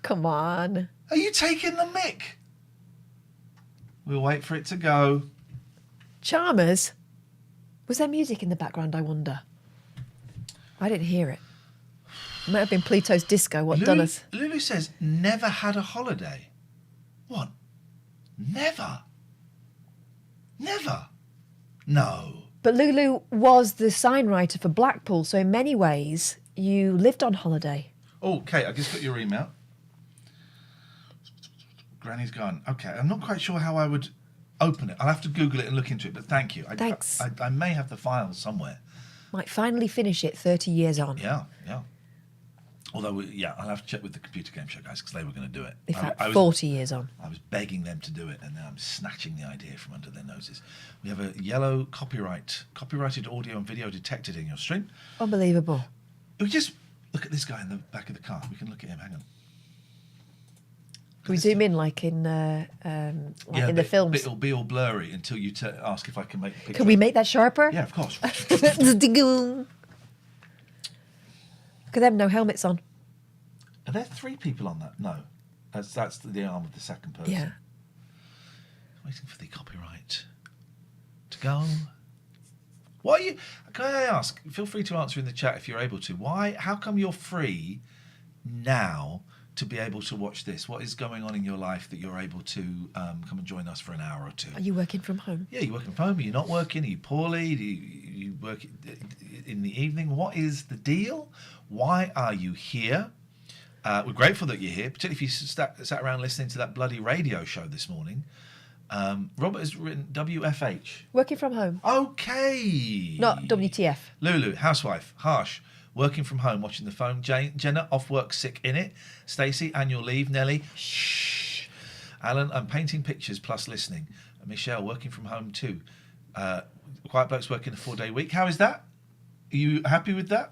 Come on. Are you taking the mick? We'll wait for it to go. Chalmers? Was there music in the background, I wonder? I didn't hear it. It might have been Pluto's Disco. What done us? Lulu says, never had a holiday. What? Never? Never? No. But Lulu was the sign writer for Blackpool, so in many ways, you lived on holiday. Oh, Kate, I just got your email. Granny's gone. Okay, I'm not quite sure how I would open it. I'll have to Google it and look into it, but thank you. Thanks. I may have the files somewhere. Might finally finish it 30 years on. Yeah. Although, I'll have to check with the Computer Game Show guys because they were going to do it. In fact, 40 years on. I was begging them to do it, and now I'm snatching the idea from under their noses. We have a yellow copyrighted audio and video detected in your stream. Unbelievable. We just look at this guy in the back of the car. We can look at him. Hang on. Can we zoom in like in the films? It'll be all blurry until you ask if I can make the picture. Can we make that sharper? Yeah, of course. Look at them, no helmets on. Are there 3 people on that? No. That's the arm of the second person. Yeah. Waiting for the copyright to go. Why are you... Can I ask? Feel free to answer in the chat if you're able to. Why? How come you're free now to be able to watch this? What is going on in your life that you're able to come and join us for an hour or 2? Are you working from home? Yeah, you're working from home. Are you not working? Are you poorly? Do you work in the evening? What is the deal? Why are you here? We're grateful that you're here, particularly if you sat around listening to that bloody radio show this morning. Robert has written WFH. Working from home. Okay. Not WTF. Lulu, housewife, harsh. Working from home, watching the phone. Jenna, off work, sick in it. Stacey, annual leave. Nelly, shh. Alan, I'm painting pictures plus listening. Michelle, working from home too. Quiet Bloke's working a 4-day week. How is that? Are you happy with that?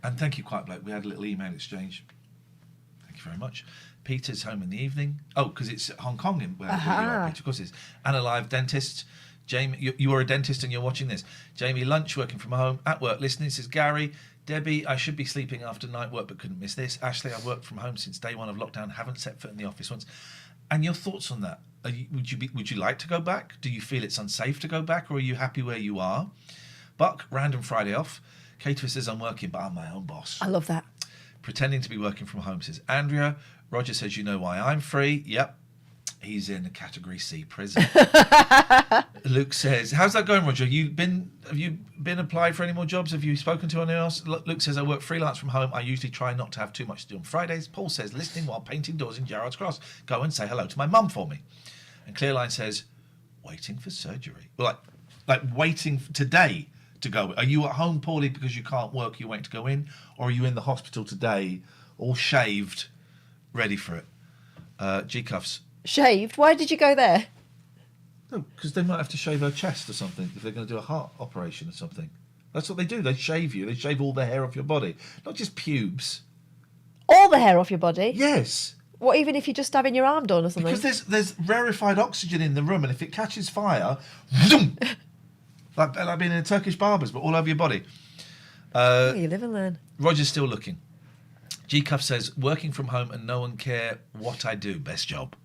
And thank you, Quiet Bloke. We had a little email exchange. Thank you very much. Peter's home in the evening. Oh, because it's Hong Kong. Where you are, Peter. Of course it is. Anna Live, dentist. Jamie, you are a dentist and you're watching this. Jamie, lunch, working from home. At work, listening. Says Gary. Debbie, I should be sleeping after night work but couldn't miss this. Ashley, I worked from home since day 1 of lockdown. Haven't set foot in the office once. And your thoughts on that? Would you like to go back? Do you feel it's unsafe to go back, or are you happy where you are? Buck, random Friday off. Caterer says I'm working, but I'm my own boss. I love that. Pretending to be working from home, says Andrea. Roger says, you know why I'm free? Yep. He's in a Category C prison. Luke says, how's that going, Roger? Have you been applied for any more jobs? Have you spoken to anyone else? Luke says, I work freelance from home. I usually try not to have too much to do on Fridays. Paul says, listening while painting doors in Gerrard's Cross. Go and say hello to my mum for me. And Clearline says, waiting for surgery. Well, like waiting today to go. Are you at home poorly because you can't work, you're waiting to go in? Or are you in the hospital today, all shaved, ready for it? G-cuffs. Shaved? Why did you go there? No, because they might have to shave her chest or something if they're going to do a heart operation or something. That's what they do. They shave you. They shave all the hair off your body. Not just pubes. All the hair off your body? Yes. What, even if you're just having your arm done or something? Because there's rarefied oxygen in the room, and if it catches fire, zoom, like being in a Turkish barber's, but all over your body. Where are you living then? Roger's still looking. G-Cuff says, working from home and no one care what I do. Best job.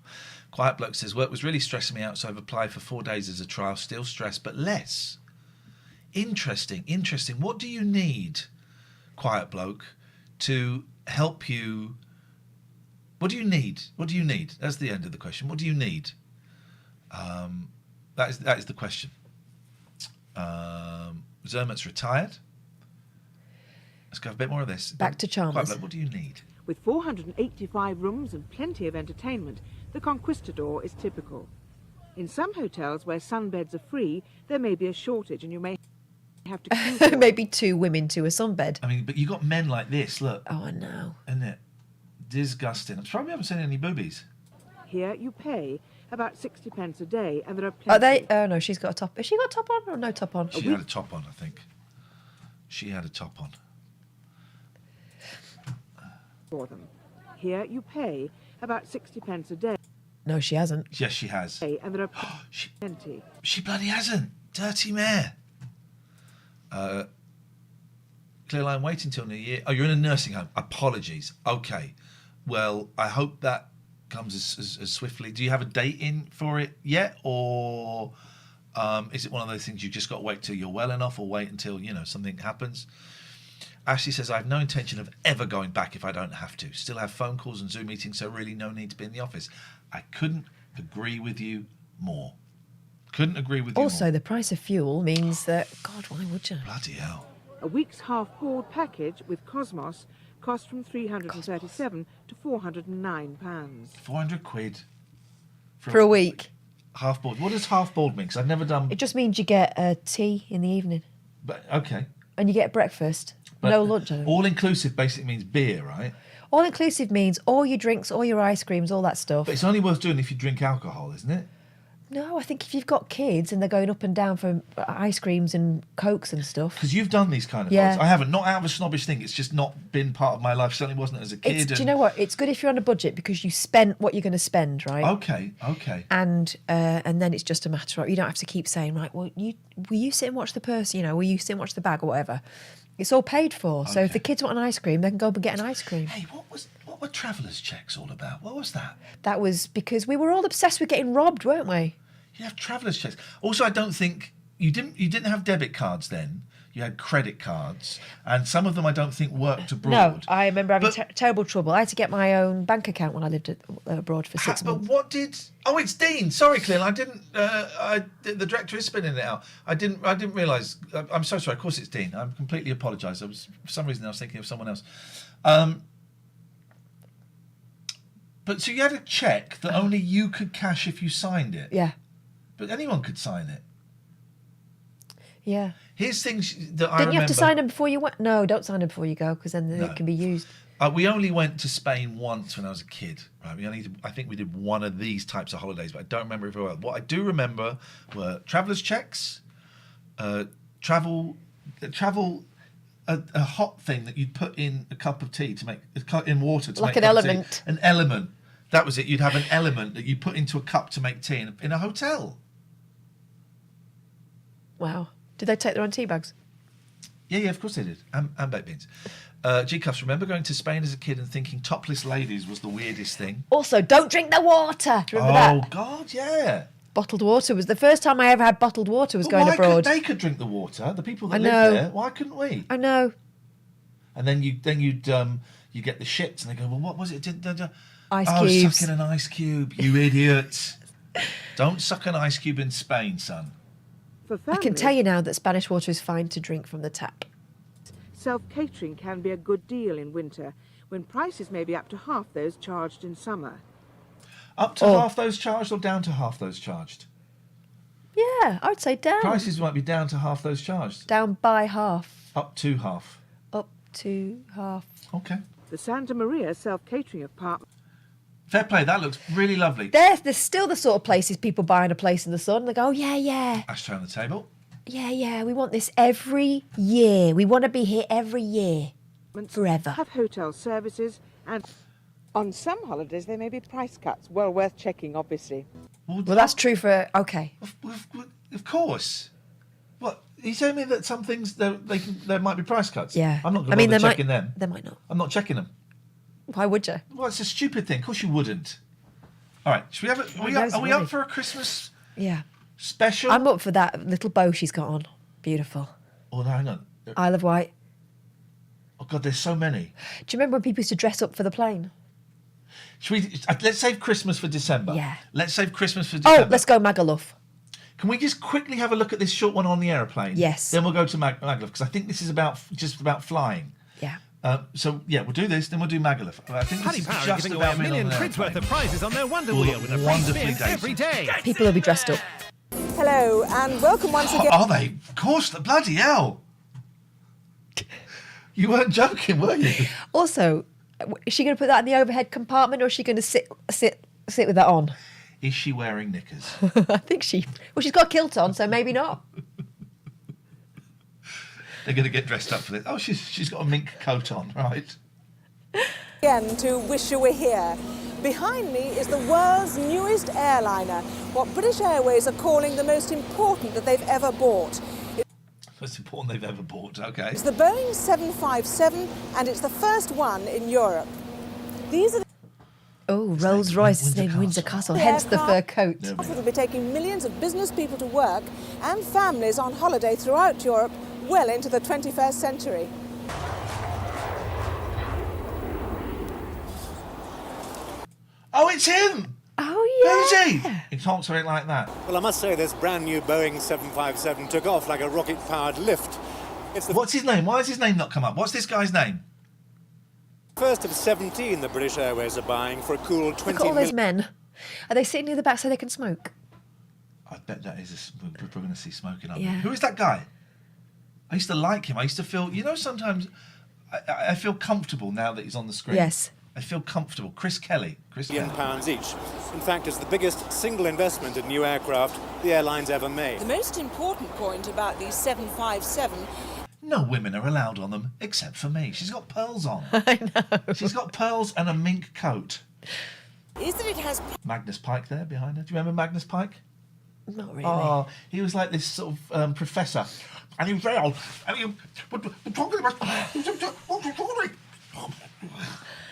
Quiet Bloke says, work was really stressing me out, so I've applied for 4 days as a trial. Still stressed, but less. Interesting. What do you need, Quiet Bloke, to help you? What do you need? That's the end of the question. What do you need? That is the question. Zermatt's retired. Let's go have a bit more of this. Back to Chalmers. What do you need? With 485 rooms and plenty of entertainment, the Conquistador is typical. In some hotels where sunbeds are free, there may be a shortage and you may have to queue for Maybe 2 women to a sunbed. I mean, but you got men like this, look. Oh, I know. Isn't it? Disgusting. I'm surprised we haven't seen any boobies. Here you pay about 60 pence a day, and there are plenty... Are they? Oh, no, she's got a top. Has she got a top on or no top on? She had a top on, I think. She had a top on. For them. Here you pay about 60 pence a day. No, she hasn't. Yes, she has. And there are plenty. She bloody hasn't. Dirty mare. Clearline, wait until New Year. Oh, you're in a nursing home. Apologies. Okay. Well, I hope that comes as swiftly. Do you have a date in for it yet? Or is it one of those things you just got to wait till you're well enough, or wait until, something happens? Ashley says, I have no intention of ever going back if I don't have to. Still have phone calls and Zoom meetings, so really no need to be in the office. I couldn't agree with you more. Couldn't agree with you Also, more. the price of fuel means that, God, why would you? Bloody hell. A week's half-board package with Cosmos costs from £337 to £409. 400 quid. For a week. Half board. What does half board mean? 'Cause I've never done... It just means you get a tea in the evening. But, okay. And you get breakfast. But no lunch. All-inclusive basically means beer, right? All inclusive means all your drinks, all your ice creams, all that stuff. But it's only worth doing if you drink alcohol, isn't it? No, I think if you've got kids and they're going up and down for ice creams and cokes and stuff. Because you've done these kind of Yeah. things. I haven't. Not out of a snobbish thing. It's just not been part of my life. Certainly wasn't as a kid. Do you know what? It's good if you're on a budget because you spent what you're going to spend, right? Okay. And then it's just a matter of, you don't have to keep saying, right, well, will you sit and watch the purse, will you sit and watch the bag or whatever? It's all paid for. So if the kids want an ice cream, they can go up and get an ice cream. Hey, what were travellers' checks all about? What was that? That was because we were all obsessed with getting robbed, weren't we? You have travellers' checks. Also, I don't think you didn't have debit cards then. You had credit cards, and some of them I don't think worked abroad. No, I remember having terrible trouble. I had to get my own bank account when I lived abroad for 6 months. But what did? Oh, it's Dean. Sorry, Clell. I didn't. The director is spinning it out. I didn't realise. I'm so sorry. Of course, it's Dean. I completely apologise. For some reason I was thinking of someone else. But so you had a cheque that only you could cash if you signed it. Yeah. But anyone could sign it. Yeah. Here's things that I remember. Didn't you have to sign them before you went? No, don't sign them before you go because then No. they can be used. We only went to Spain once when I was a kid. Right? I think we did one of these types of holidays, but I don't remember it very well. What I do remember were travellers' checks, a hot thing that you'd put in a cup of tea in water to like make an a cup of tea. element. An element. That was it. You'd have an element that you put into a cup to make tea in a hotel. Wow. Did they take their own tea bags? Yeah, of course they did. And baked beans. G-Cuffs, remember going to Spain as a kid and thinking topless ladies was the weirdest thing? Also, don't drink the water. Do you remember that? Oh, God, yeah. Bottled water was the first time I ever had bottled water was going abroad. They could drink the water. The people that I live know. there. Why couldn't we? I know. And then you get the shits and they go, well, what was it? Ice cubes. Sucking an ice cube, you idiot. Don't suck an ice cube in Spain, son. For I can tell you now that Spanish water is fine to drink from the tap. Self-catering can be a good deal in winter, when prices may be up to half those charged in summer. Up to half those charged or down to half those charged? Yeah, I would say down. Prices might be down to half those charged. Down by half. Up to half. Up to half. Okay. The Santa Maria self-catering apartment. Fair play, that looks really lovely. They're still the sort of places people buying a place in the sun. They go, oh, yeah. Ashtray on the table. Yeah, we want this every year. We want to be here every year. Forever. Have hotel services, and on some holidays there may be price cuts. Well worth checking, obviously. Well, that's true for... Okay. Of course. What? You telling me that some things there might be price cuts? Yeah. I'm not going to bother checking them. They might not. I'm not checking them. Why would you? Well, it's a stupid thing. Of course you wouldn't. All right. Should we have are we up for a Christmas special? I'm up for that little bow she's got on. Beautiful. Oh, no, hang on. Isle of Wight. Oh, God, there's so many. Do you remember when people used to dress up for the plane? Let's save Christmas for December. Yeah. Let's save Christmas for December. Oh, let's go Magaluf. Can we just quickly have a look at this short one on the aeroplane? Yes. Then we'll go to Magaluf, because I think this is just about flying. Yeah. We'll do this, then we'll do Magaluf. I think Paddy this is Power are just giving away about $1 being on million an quid's worth airplane. of prizes on their Wonder All Wheel with a free wonderfully spin every day. People will be dressed up. Hello, and welcome once again. Are they? Of course, the bloody hell. You weren't joking, were you? Also, is she going to put that in the overhead compartment or is she going to sit with that on? Is she wearing knickers? I think she's got a kilt on, so maybe not. They're going to get dressed up for this. Oh, she's got a mink coat on, right? Again to wish you were here. Behind me is the world's newest airliner, what British Airways are calling the most important that they've ever bought. Most important they've ever bought, okay. It's the Boeing 757 and it's the first one in Europe. These are Oh, Rolls Royce is named Windsor Castle, hence the fur coat. It will be taking millions of business people to work and families on holiday throughout Europe well into the 21st century. Oh, it's him! Oh, Does he? He talks about it like that. Well, I must say this brand new Boeing 757 took off like a rocket-powered lift. It's the What's his name? Why has his name not come up? What's this guy's name? first of 17 the British Airways are buying for a cool 20 Look at all those men. Are they sitting near the back so they can smoke? I bet that is. We're going to see smoking. Aren't Yeah. we? Who is that guy? I used to like him. I used to feel. You know, sometimes I feel comfortable now that he's on the screen. Yes. I feel comfortable. Chris Kelly. £1 each. In fact, it's the biggest single investment in new aircraft the airline's ever made. The most important point about the 757 No women are allowed on them except for me. She's got pearls on. I know. She's got pearls and a mink coat. is that it has Magnus Pike there behind her. Do you remember Magnus Pike? Not really. Oh, he was like this sort of professor. And he was very old. And he was talking about...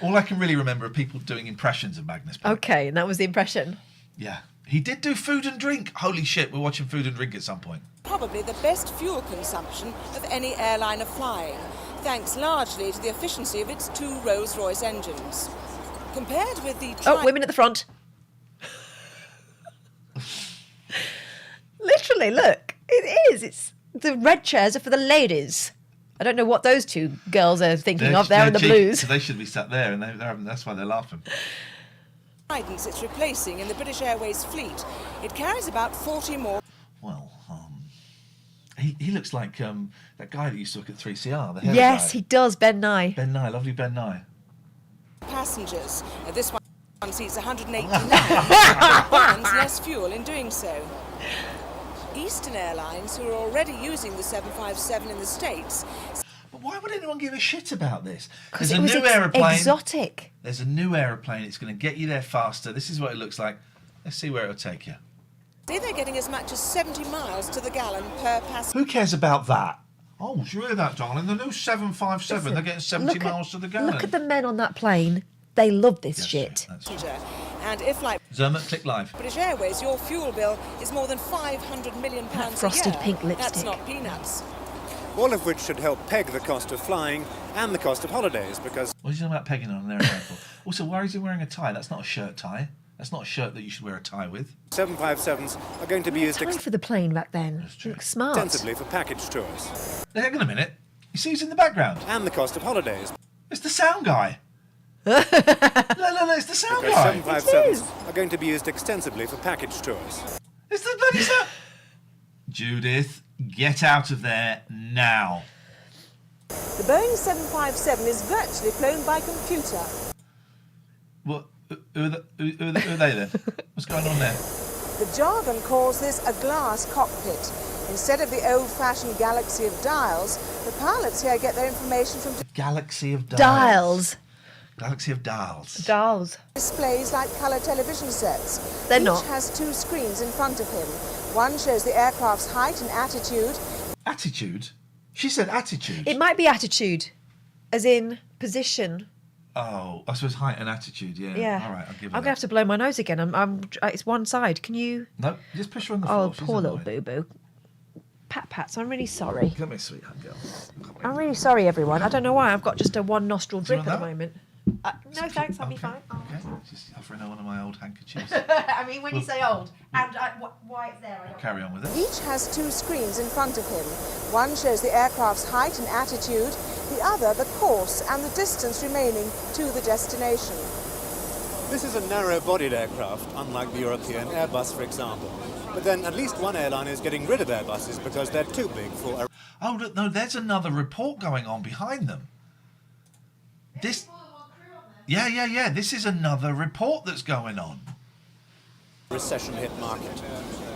All I can really remember are people doing impressions of Magnus Pike. Okay, and that was the impression. Yeah. He did do food and drink. Holy shit, we're watching Food and Drink at some point. probably the best fuel consumption of any airliner flying, thanks largely to the efficiency of its two Rolls-Royce engines. Compared with the... Oh, women at the front. Literally, look. It is. It's the red chairs are for the ladies. I don't know what those two girls are thinking of. They're in the blues. So they should be sat there, and they're having, that's why they're laughing. Guidance it's replacing in the British Airways fleet. It carries about 40 more Well, he looks like that guy that used to work at 3CR. The hairy Yes, guy. he does. Ben Nye. Ben Nye, lovely Ben Nye. passengers. This one seats 189 and burns less fuel in doing so. Eastern Airlines, who are already using the 757 in the States... But why would anyone give a shit about this? Because There's it was a new aeroplane. exotic. There's a new aeroplane. It's going to get you there faster. This is what it looks like. Let's see where it'll take you. Say they're getting as much as 70 miles to the gallon per passenger. Who cares about that? Oh, did you hear that, darling? The new 757, they're getting 70 miles to the gallon. Look at the men on that plane. They love this shit. And if, like Zermatt, click live. British Airways, your fuel bill is more than £500 million a frosted year. pink That's lipstick. not peanuts. All of which should help peg the cost of flying and the cost of holidays, because... What are you talking about pegging on an aeroplane for? Also, why is he wearing a tie? That's not a shirt tie. That's not a shirt that you should wear a tie with. 757s are going to be used Time for the plane back then. You look smart. extensively for package tours. Hang on a minute. You see who's in the background? And the cost of holidays. It's the sound guy. No, it's the sound guy. Because 757s are going to be used extensively for package tours. It's the bloody sound. Judith, get out of there now. The Boeing 757 is virtually flown by computer. What? Who are they then? What's going on there? The jargon calls this a glass cockpit. Instead of the old-fashioned galaxy of dials, the pilots here get their information from Galaxy of dials. Dials. Galaxy of dials. Dials. displays like colour television sets. They're Each not. has two screens in front of him. One shows the aircraft's height and attitude. Attitude? She said attitude. It might be attitude, as in position. Oh, I suppose height and attitude, yeah. Yeah. All right, I'll give her I'm gonna that. have to blow my nose again. It's one side. Can you? No, just push her on the floor. Oh, She's poor little annoyed. boo boo. Pat pats. I'm really sorry. Come here, sweetheart girl. I'm really sorry, everyone. I don't know why. I've got just a one nostril Do you drip at want the that? moment. No thanks. I'll be fine. Okay, just offering her one of my old handkerchiefs. I mean, when you Well- say old, and why it's there, I don't. Carry on with it. Each has two screens in front of him. One shows the aircraft's height and attitude, the other the course and the distance remaining to the destination. This is a narrow-bodied aircraft, unlike the European Airbus, for example. But then at least one airline is getting rid of Airbuses because they're too big for a... Oh, look, no, there's another report going on behind them. This... Yeah. This is another report that's going on. recession-hit market.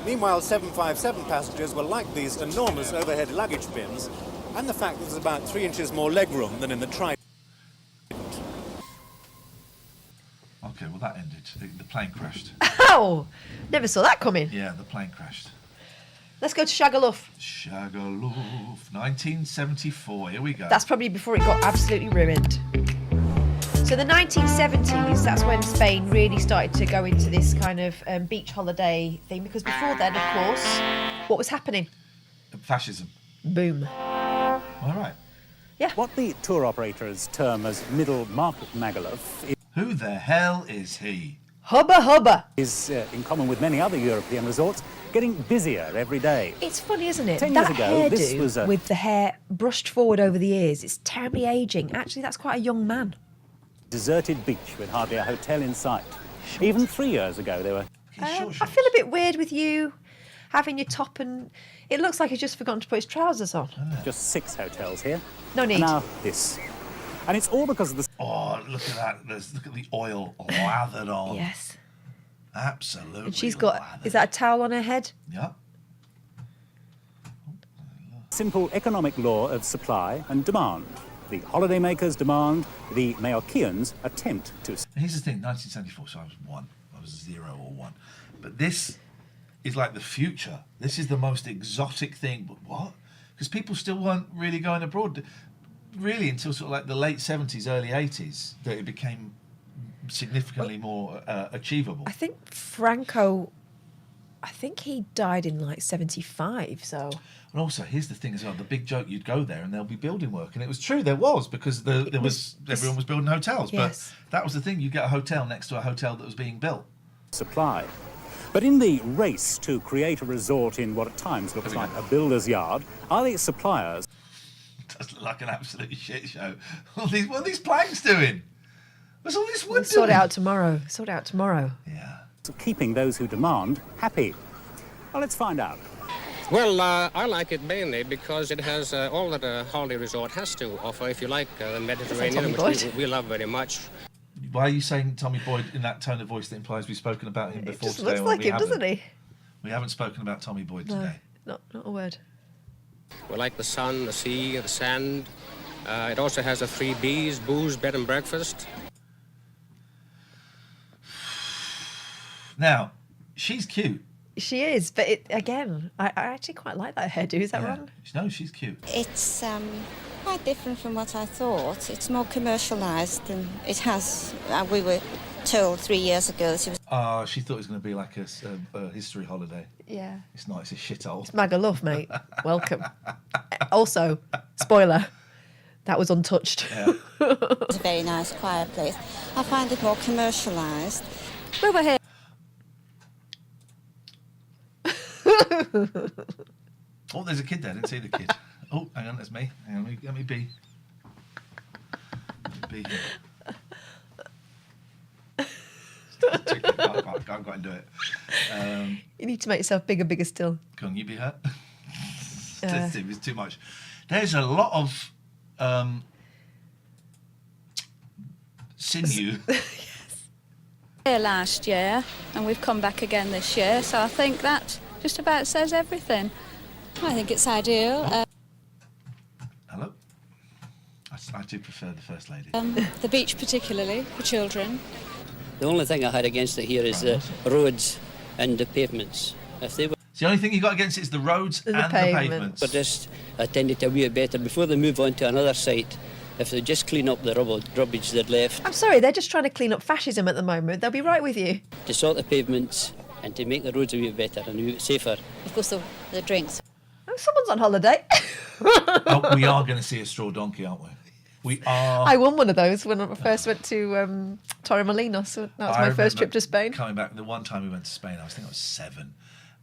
Meanwhile, 757 passengers will like these enormous overhead luggage bins and the fact that there's about 3 inches more legroom than in the Trident. Okay, well, that ended. The plane crashed. Oh, never saw that coming. Yeah, the plane crashed. Let's go to Shagaluf. Shagaluf, 1974. Here we go. That's probably before it got absolutely ruined. So the 1970s, that's when Spain really started to go into this kind of beach holiday thing, because before then, of course, what was happening? Fascism. Boom. All right. Yeah. What the tour operators term as middle market Magaluf is... Who the hell is he? Hubba hubba. Is, in common with many other European resorts, getting busier every day. It's funny, isn't it? 10 That years ago, this hairdo was a with the hair brushed forward over the ears, it's terribly ageing. Actually, that's quite a young man. deserted beach with hardly a hotel in sight. Even 3 years ago, there were... I feel a bit weird with you having your top and... It looks like he's just forgotten to put his trousers on. Just 6 hotels here. No need. And now this. And it's all because of the... Oh, look at that. Look at the oil lathered on. Yes. Absolutely. And she's got... Is that a towel on her head? Yeah. Simple economic law of supply and demand. The holidaymakers demand, the Majorquians attempt to... Here's the thing, 1974, so I was 1. I was 0 or 1. But this is like the future. This is the most exotic thing. But what? Because people still weren't really going abroad. Really until sort of like the late 70s, early 80s, that it became significantly more achievable. I think Franco... I think he died in like 75, so... And also, here's the thing as well, the big joke, you'd go there and there'll be building work. And it was true, there was, because everyone was building hotels. Yes. But that was the thing, you get a hotel next to a hotel that was being built. Supply. But in the race to create a resort in what at times looks like a builder's yard, are the suppliers... It does look like an absolute shit show. What are these planks doing? What's all this wood doing? Sort it out tomorrow. Sort it out tomorrow. Yeah. Keeping those who demand happy. Well, let's find out. Well, I like it mainly because it has all that a holiday resort has to offer. If you like the Mediterranean, which we love very much. Why are you saying Tommy Boyd in that tone of voice that implies we've spoken about him before today? It just looks like him, doesn't he? We haven't spoken about Tommy Boyd today. Not a word. We like the sun, the sea, the sand. It also has the 3 Bs, booze, bed and breakfast. Now, she's cute. She is, but I actually quite like that hairdo. Is that wrong? No, she's cute. It's quite different from what I thought. It's more commercialised than it has. We were told 3 years ago that it was... She thought it was going to be like a history holiday. Yeah. It's not, it's a shithole. It's Magaluf, mate. Welcome. Also, spoiler, that was untouched. Yeah. It's a very nice, quiet place. I find it more commercialised. Over here. Oh, there's a kid there. I didn't see the kid. Oh, hang on, there's me. Hang on, let me be. Let me be here. I've got to do it. You need to make yourself bigger still. Can you be her? It's too much. There's a lot of sinew. Here last year, and we've come back again this year, so I think that just about says everything. I think it's ideal. Hello? I do prefer the First Lady. The beach particularly, for children. The only thing I had against it here is the roads and the pavements. If they were... The only thing you got against it is the roads and the pavements. But just attended to a wee bit better before they move on to another site. If they just clean up the rubbish they'd left. I'm sorry, they're just trying to clean up fascism at the moment. They'll be right with you. To sort the pavements and to make the roads a wee bit better and a wee bit safer. Of course, the drinks. Oh, someone's on holiday. We are going to see a straw donkey, aren't we? We are. I won one of those when I first went to Torremolinos. So that was my first trip to Spain. Coming back, the one time we went to Spain, I think I was 7,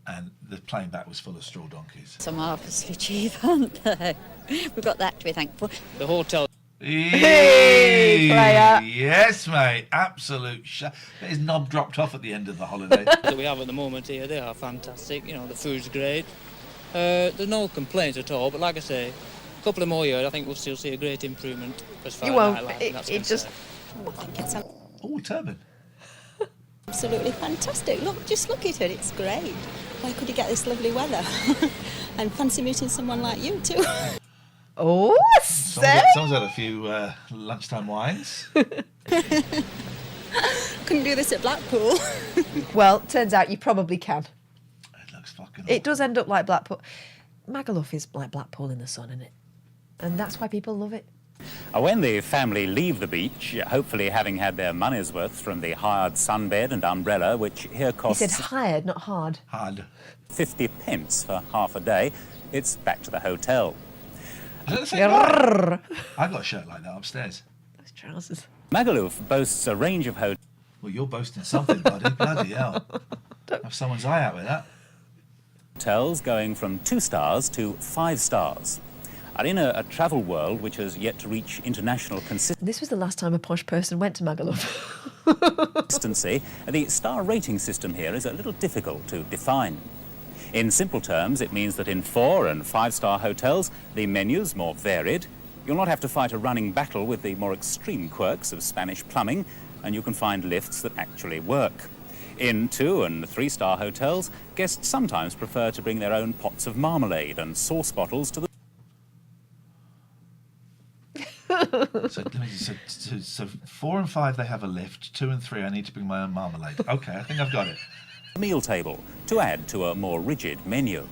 and the plane back was full of straw donkeys. Some marvellously cheap, aren't they? We've got that to be thankful. The hotel. Hey, player. Yes, mate. Absolute his knob dropped off at the end of the holiday. That we have at the moment here, they are fantastic. You know, the food's great. There's no complaints at all, but like I say, a couple of more years, I think we'll still see a great improvement as far You as won't. nightlife. It just... I think it's Oh, turban. absolutely fantastic. Just look at it, it's great. Why could you get this lovely weather? And fancy meeting someone like you too. Oh, someone's had a few lunchtime wines. Couldn't do this at Blackpool. Well, turns out you probably can. It looks fucking It does end up like Blackpool. Magaluf is like Blackpool in the sun, isn't it? And that's why people love it. When the family leave the beach, hopefully having had their money's worth from the hired sunbed and umbrella, which here costs... He said hired, not hard. Hard. 50 pence for half a day, it's back to the hotel. I got a shirt like that upstairs. Those trousers. Magaluf boasts a range of hotels. Well, you're boasting something, buddy. Bloody hell. Have someone's eye out with that. Hotels going from 2 stars to 5 stars. And in a travel world which has yet to reach international This was the last time a posh person went to Magaluf. consistency, the star rating system here is a little difficult to define. In simple terms, it means that in 4- and 5-star hotels, the menu's more varied. You'll not have to fight a running battle with the more extreme quirks of Spanish plumbing, and you can find lifts that actually work. In 2- and 3-star hotels, guests sometimes prefer to bring their own pots of marmalade and sauce bottles to the... So 4 and 5 they have a lift. 2 and 3 I need to bring my own marmalade. Okay, I think I've got it. Meal table to add to a more rigid menu.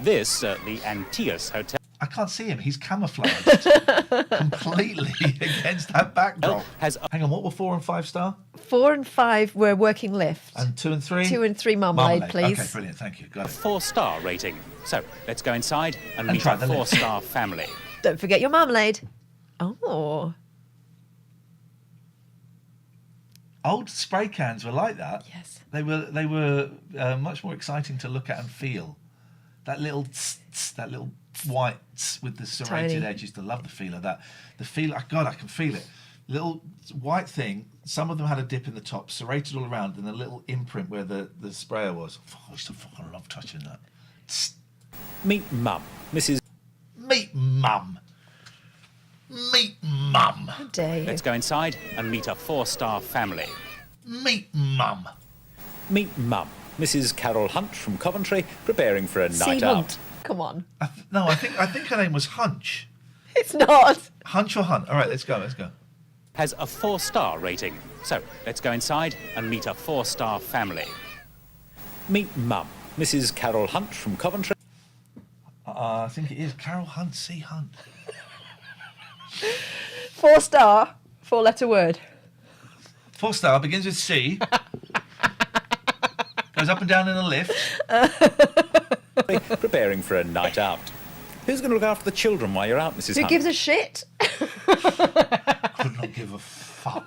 This, the Antilles Hotel... I can't see him. He's camouflaged completely against that backdrop. Hang on, what were 4 and 5 star? 4 and 5 were working lifts. And 2 and 3? 2 and 3 marmalade, please. Okay, brilliant. Thank you. Got it. 4-star rating. So, let's go inside and meet our 4-star family. Don't forget your marmalade. Oh. Old spray cans were like that. Yes. They were much more exciting to look at and feel. That little white with the serrated Tiny. edge. Used to love the feel of that. The feel, God, I can feel it. Little white thing. Some of them had a dip in the top, serrated all around, and a little imprint where the sprayer was. I used to fucking love touching that. Meet Mum, Mrs. Meet Mum. Meet Mum. How dare you? Let's go inside and meet a 4-star family. Meet Mum. Meet Mum, Mrs. Carol Hunt from Coventry, preparing for a night out. Hunt. Come on. I think her name was Hunch. It's not. Hunch or Hunt? All right, let's go. Has a 4-star rating. So, let's go inside and meet a 4-star family. Meet Mum, Mrs. Carol Hunt from Coventry. I think it is Carol Hunt, C. Hunt. 4-star, 4-letter word. 4-star begins with C. Goes up and down in a lift. Preparing for a night out. Who's going to look after the children while you're out, Mrs. Who Hunt? gives a shit? Could not give a fuck.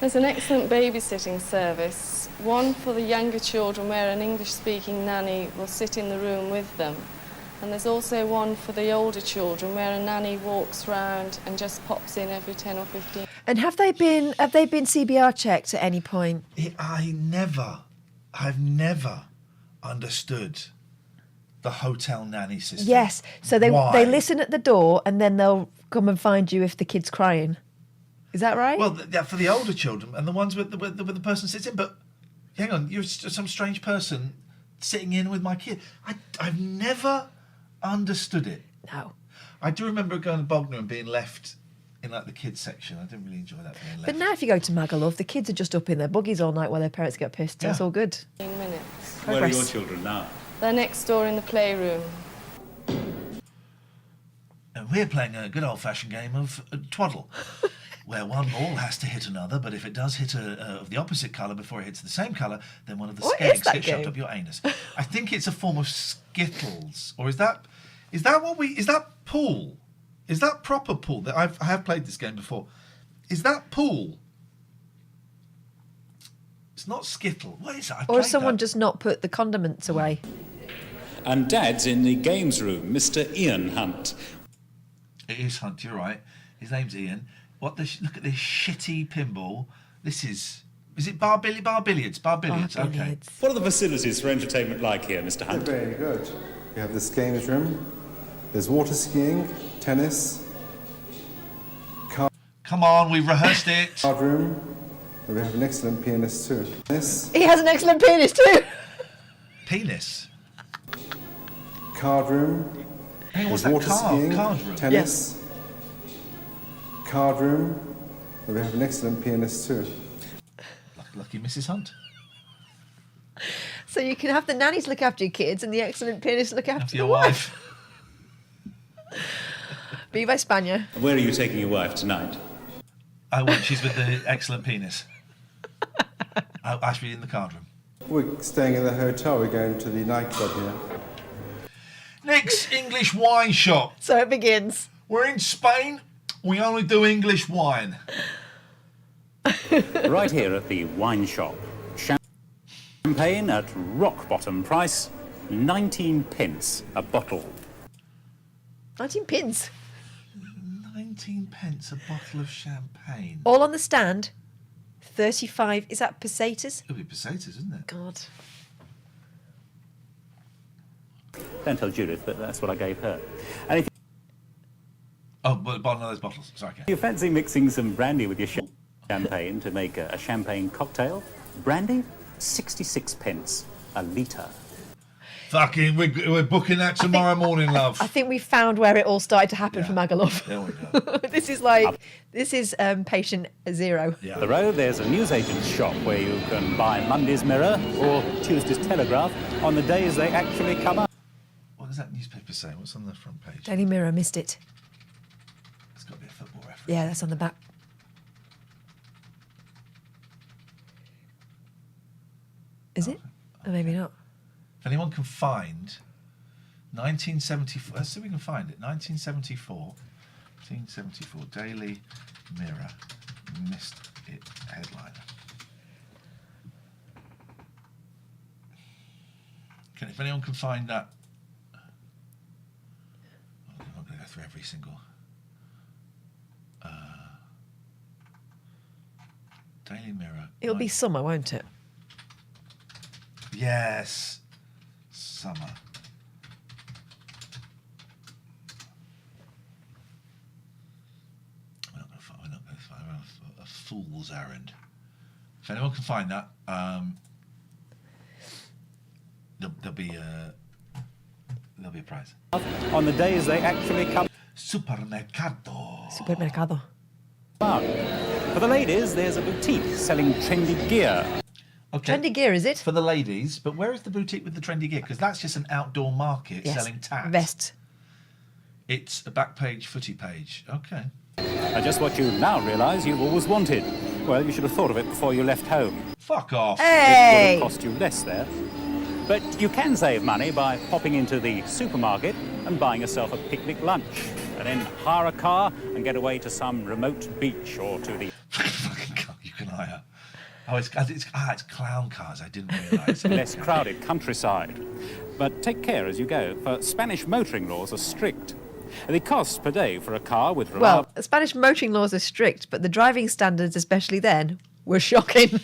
There's an excellent babysitting service, one for the younger children where an English-speaking nanny will sit in the room with them. And there's also one for the older children where a nanny walks round and just pops in every 10 or 15. And have they been CBR checked at any point? I've never understood the hotel nanny system. Yes. So they listen at the door and then they'll come and find you if the kid's crying. Is that right? Well, yeah, for the older children and the ones where the person sits in. But hang on, you're some strange person sitting in with my kid. I've never understood it. No. I do remember going to Bognor and being left in like the kids section. I didn't really enjoy that being left. But now if you go to Magaluf, the kids are just up in their buggies all night while their parents get pissed. So it's all good. 15 minutes. Where are your children now? They're next door in the playroom. And we're playing a good old-fashioned game of twaddle, where one ball has to hit another, but if it does hit of the opposite colour before it hits the same colour, then one of the skanks gets shoved up your anus. I think it's a form of Skittles, or is that pool? Is that proper pool? I have played this game before. Is that pool? It's not Skittle. What is it? Or has someone just not put the condiments away? And Dad's in the games room, Mr. Iain Hunt. It is Hunt, you're right. His name's Iain. Look at this shitty pinball. This is it bar billiards? Okay. What are the facilities for entertainment like here, Mr. Hunt? They're very good. We have this games room. There's water skiing, tennis. Come on, we've rehearsed it. Card room. And we have an excellent pianist too. Tennis. He has an excellent pianist too. Penis. Card room. Hang on, what's There's that? water skiing, Card room? tennis. Card room. And we have an excellent pianist too. Lucky Mrs. Hunt. So you can have the nannies look after your kids and the excellent pianist look after your the wife. Viva España. And where are you taking your wife tonight? I won't. She's with the excellent penis. I should be in the card room. We're staying in the hotel. We're going to the nightclub here. Nick's English wine shop. So it begins. We're in Spain. We only do English wine. right here at the wine shop. Champagne at rock bottom price, 19 pence a bottle. 19 pence? 19 pence a bottle of champagne. All on the stand. 35. Is that pesetas? It'll be pesetas, isn't it? God. Don't tell Judith, but that's what I gave her. And if Oh, but one of those bottles. Sorry, okay. you fancy mixing some brandy with your champagne to make a champagne cocktail, brandy, 66 pence a litre. Fucking, we're booking that tomorrow morning, love. I think we found where it all started to happen for Magaluf. There we go. this is patient zero. Yeah. The road, there's a newsagent's shop where you can buy Monday's Mirror or Tuesday's Telegraph on the days they actually come up. What does that newspaper say? What's on the front page? Daily Mirror, missed it. It's got to be a football reference. Yeah, that's on the back. Is it? Or maybe not. If anyone can find 1974, let's see if we can find it. 1974 Daily Mirror, missed it headline. If anyone can find that, I'm not going to go through every single. Daily Mirror. It'll be summer, won't it? Yes. Summer. We're not going to find a fool's errand. If anyone can find that, there'll be a prize. On the days they actually come. Supermercado. For the ladies, there's a boutique selling trendy gear. Okay. Trendy gear, is it? For the ladies, but where is the boutique with the trendy gear? Because that's just an outdoor market Yes. selling tats. Vests. It's a back page, footy page. Okay. And just what you now realise you've always wanted. Well, you should have thought of it before you left home. Fuck off. It would Hey! have cost you less there. But you can save money by popping into the supermarket and buying yourself a picnic lunch, and then hire a car and get away to some remote beach or to the... You can hire. Oh, it's clown cars. I didn't realise. less crowded countryside. But take care as you go, for Spanish motoring laws are strict. The cost per day for a car with reliable... Well, Spanish motoring laws are strict, but the driving standards, especially then, were shocking.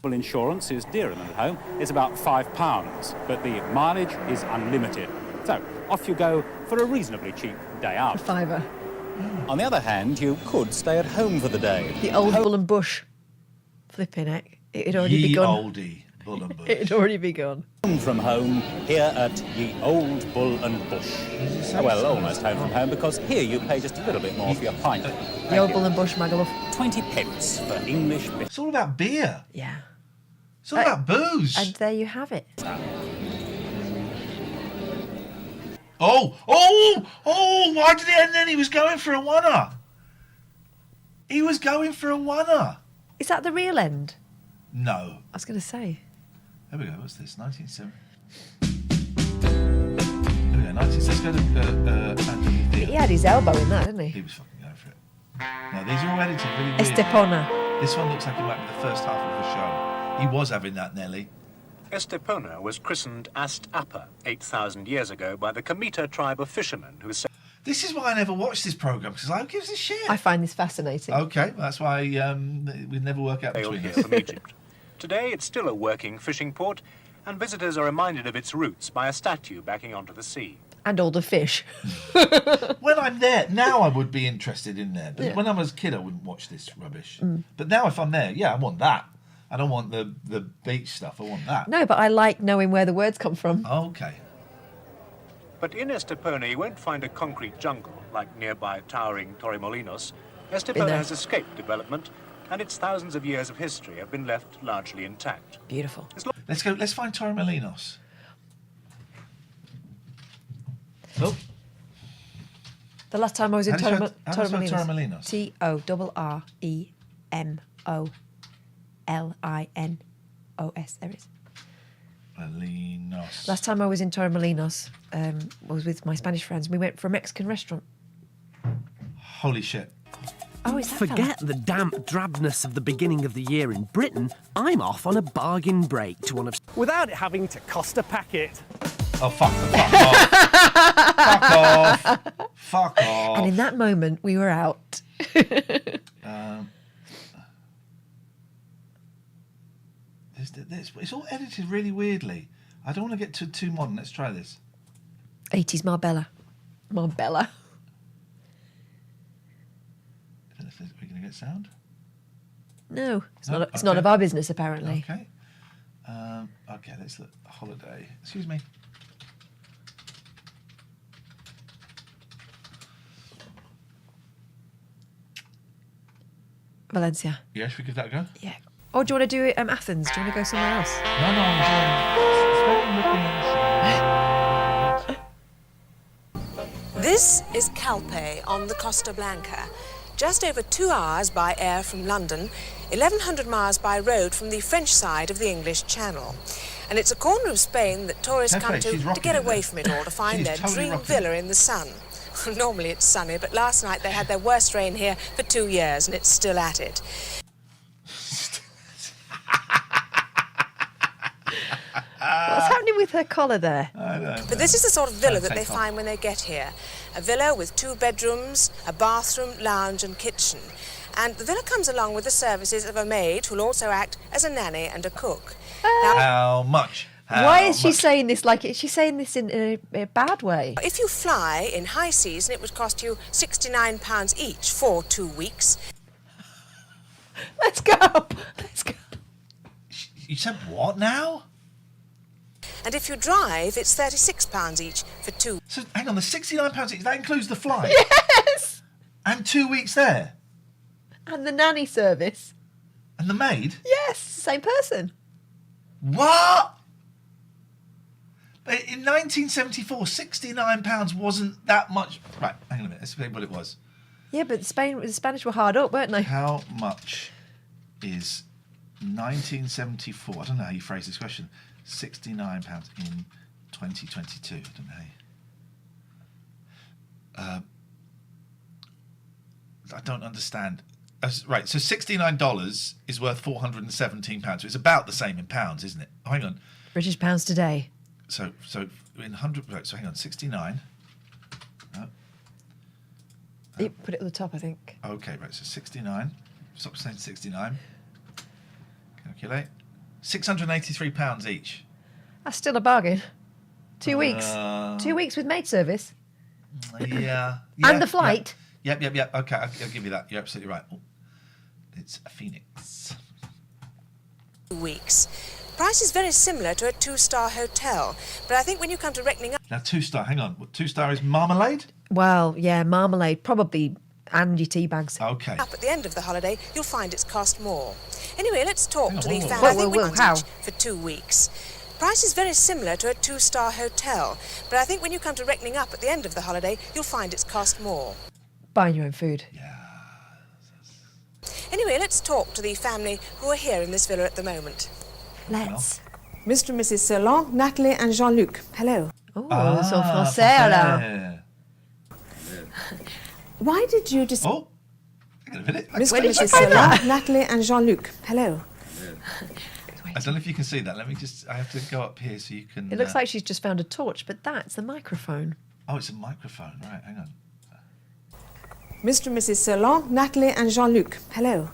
insurance is dearer than at home. It's about £5, but the mileage is unlimited. So off you go for a reasonably cheap day out. A fiver. On the other hand, you could stay at home for the day. The old Bull and Bush. Flipping heck. It had already Ye begun. oldie Bull and Bush. It had already begun. Home from home, here at Ye Old Bull and Bush. Well, almost home from home, because here you pay just a little bit more for your pint. The old Bull and Bush, Magaluf. 20 pence for English beer. It's all about beer. Yeah. It's all about booze. And there you have it. Oh! Why did it end then? He was going for a oneer. He was going for a oneer. Is that the real end? No. I was going to say. There we go. What's this? 1970. There we go. Let's go to Anthony Diaz. He had his elbow in that, didn't He he? was fucking going for it. No, these are all edited really weird. Estepona. This one looks like it might be the first half of the show. He was having that, Nelly. Estepona was christened Ast Apa 8,000 years ago by the Comita tribe of fishermen who said... This is why I never watched this programme, because I don't give a shit. I find this fascinating. Okay, that's why we never work out between here us. from Egypt. Today it's still a working fishing port, and visitors are reminded of its roots by a statue backing onto the sea. And all the fish. When I'm there, now I would be interested in there. But Yeah. when I was a kid, I wouldn't watch this rubbish. Mm. But now if I'm there, yeah, I want that. I don't want the beach stuff. I want that. No, but I like knowing where the words come from. Okay. But in Estepona you won't find a concrete jungle like nearby towering Torremolinos. Been Estepona there. has escaped development, and its thousands of years of history have been left largely intact. Beautiful. Let's go. Let's find Torremolinos. Oh, The last time I was in How do you spell Torremolinos. Torremolinos? Torremolinos. There it is. Molinos. Last time I was in Torremolinos was with my Spanish friends. We went for a Mexican restaurant. Holy shit. Oh, is that Forget the damp drabness of the beginning of the year in Britain. I'm off on a bargain break to one of... Without it having to cost a packet. Oh, fuck off. Fuck off. Fuck off. And in that moment, we were out. It's all edited really weirdly. I don't want to get too modern. Let's try this. 80s Marbella. Marbella. Are we going to get sound? No, it's not. It's none of our business, apparently. Okay. Okay, let's look. Holiday. Excuse me. Valencia. Yeah, should we give that a go? Yeah. Or do you want to do it Athens? Do you want to go somewhere else? No, I'm This is Calpe on the Costa Blanca. Just over 2 hours by air from London, 1,100 miles by road from the French side of the English Channel. And it's a corner of Spain that tourists come to get away from it all, to find their dream villa in the sun. Normally it's sunny, but last night they had their worst rain here for 2 years and it's still at it. What's happening with her collar there? I don't know. But this is the sort of villa that they find when they get here. A villa with 2 bedrooms, a bathroom, lounge and kitchen. And the villa comes along with the services of a maid who'll also act as a nanny and a cook. How much? Why is she saying this like she's saying this in a bad way? If you fly in high season, it would cost you £69 each for 2 weeks. Let's go. Let's go. You said what now? And if you drive, it's £36 each for 2. So hang on, the £69 each, that includes the flight? Yes! And 2 weeks there? And the nanny service. And the maid? Yes, same person. What? But in 1974, £69 wasn't that much. Right, hang on a minute, let's see what it was. Yeah, but the Spanish were hard up, weren't they? How much is 1974? I don't know how you phrase this question. £69 in 2022. I don't know. I don't understand. Right, so $69 is worth £417. So it's about the same in pounds, isn't it? Oh, hang on. British pounds today. So in 100. Right, so hang on. 69. You put it at the top, I think. Okay, right. So 69. Stop saying 69. Calculate. £683 each. That's still a bargain. 2 weeks. 2 weeks with maid service. Yeah. And the flight. Yep. Okay, I'll give you that. You're absolutely right. Oh, it's a Phoenix. 2 weeks. Price is very similar to a 2-star hotel, but I think when you come to reckoning up... Now, 2-star, hang on. What, 2-star is marmalade? Well, yeah, marmalade, probably, and your tea bags. Okay. Up at the end of the holiday, you'll find it's cost more. Anyway, let's talk to the family. I think we how? For 2 weeks. Price is very similar to a 2-star hotel, but I think when you come to reckoning up at the end of the holiday, you'll find it's cost more. Buying your own food. Yeah. Anyway, let's talk to the family who are here in this villa at the moment. Let's. Mr. and Mrs. Celan, Natalie and Jean-Luc. Hello. Oh, son français, là. Why did you decide... Oh, hang on a minute. Mr. and Mrs. Celan, Natalie and Jean-Luc. Hello. I don't know if you can see that. Let me just... I have to go up here so you can... It looks like she's just found a torch, but that's the microphone. Oh, it's a microphone. Right, hang on. Mr. and Mrs. Celan, Natalie and Jean-Luc. Hello.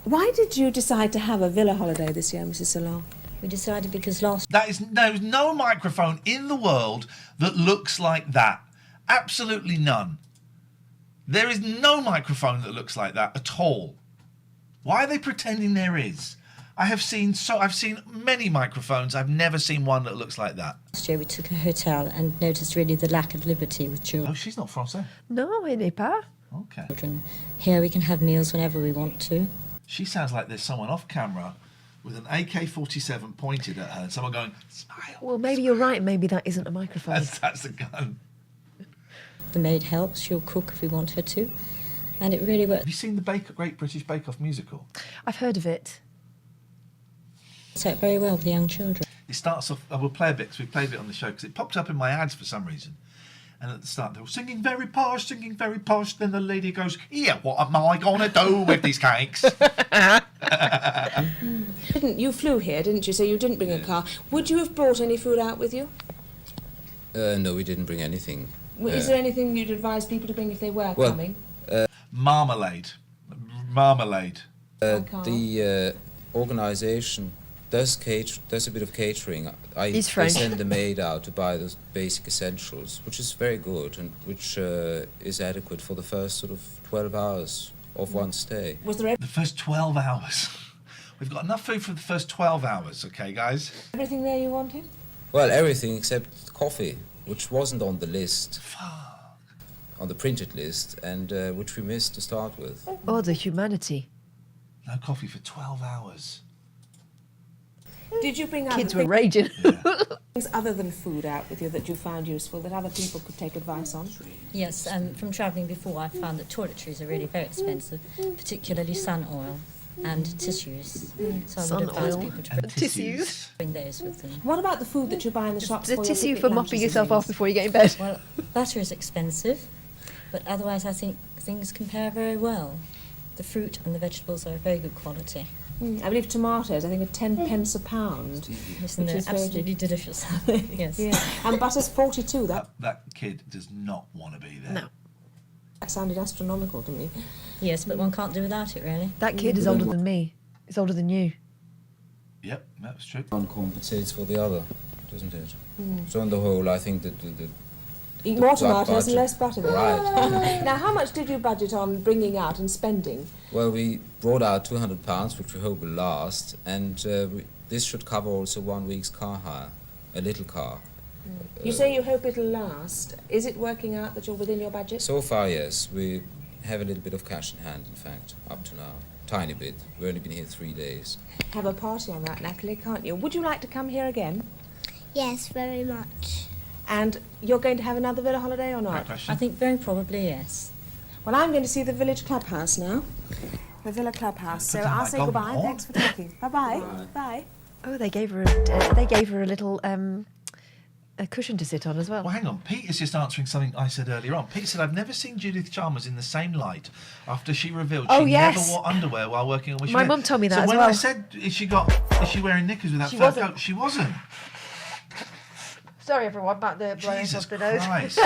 Why did you decide to have a villa holiday this year, Mrs. Celan? We decided because last... There's no microphone in the world that looks like that. Absolutely none. There is no microphone that looks like that at all. Why are they pretending there is? I've seen many microphones. I've never seen one that looks like that. Last year we took a hotel and noticed really the lack of liberty with children. Oh, she's not Français. No, elle n'est pas. Okay. Here we can have meals whenever we want to. She sounds like there's someone off camera with an AK-47 pointed at her and someone going, smile. Well, maybe you're right. Maybe that isn't a microphone. That's a gun. The maid helps. She'll cook if we want her to. And it really works. Have you seen the Great British Bake Off musical? I've heard of it. It's out very well with the young children. It starts off... I will play a bit because we played it on the show because it popped up in my ads for some reason. And at the start, they're all singing very posh. Then the lady goes, "Yeah, what am I gonna do with these cakes?" You flew here, didn't you? So you didn't bring a car. Would you have brought any food out with you? No, we didn't bring anything. Is there anything you'd advise people to bring if they were coming? Marmalade. The organisation does a bit of catering. They send the maid out to buy those basic essentials, which is very good and which is adequate for the first sort of 12 hours of one stay. Was there the first 12 hours? We've got enough food for the first 12 hours, okay, guys? Everything there you wanted? Well, everything except coffee, which wasn't on the list. On the printed list, and which we missed to start with. Oh, the humanity. No coffee for 12 hours. Did you bring Kids were raging. things other than food out with you that you found useful, that other people could take advice on? Yes, from travelling before, I found that toiletries are really very expensive, particularly sun oil and tissues. So I would advise people to bring tissues. Bring those with them. What about the food that you buy in the shops? The for tissue your for picnic mopping lunches yourself and off things? before you get in bed. Well, butter is expensive, but otherwise I think things compare very well. The fruit and the vegetables are very good quality. I believe tomatoes, I think, are 10 pence a pound. Yes, and they're absolutely delicious. Yes. Yeah. And butter's 42. That kid does not want to be there. No. That sounded astronomical to me. Yes, but one can't do without it, really. That kid is older than me. He's older than you. Yep, that's true. One compensates for the other, doesn't it? So on the whole, I think that Eat more tomatoes and less butter. Right. Now, how much did you budget on bringing out and spending? Well, we brought out £200, which we hope will last, and this should cover also 1 week's car hire, a little car. You say you hope it'll last. Is it working out that you're within your budget? So far, yes. We have a little bit of cash in hand, in fact, up to now. Tiny bit. We've only been here 3 days. Have a party on that, Natalie, can't you? Would you like to come here again? Yes, very much. And you're going to have another villa holiday or not? I think very probably yes. Well, I'm going to see the village clubhouse now. The villa clubhouse. So I'll say goodbye. Thanks for talking. Bye-bye. Bye. Oh, they gave her a little a cushion to sit on as well. Well, hang on. Pete is just answering something I said earlier on. Pete said, "I've never seen Judith Chalmers in the same light after she revealed she never wore underwear while working on Wish My You mum told me that so as when well. I said, is she wearing knickers with that She fur wasn't. coat? She wasn't. Sorry, everyone, about the blowing Jesus off the nose. Christ.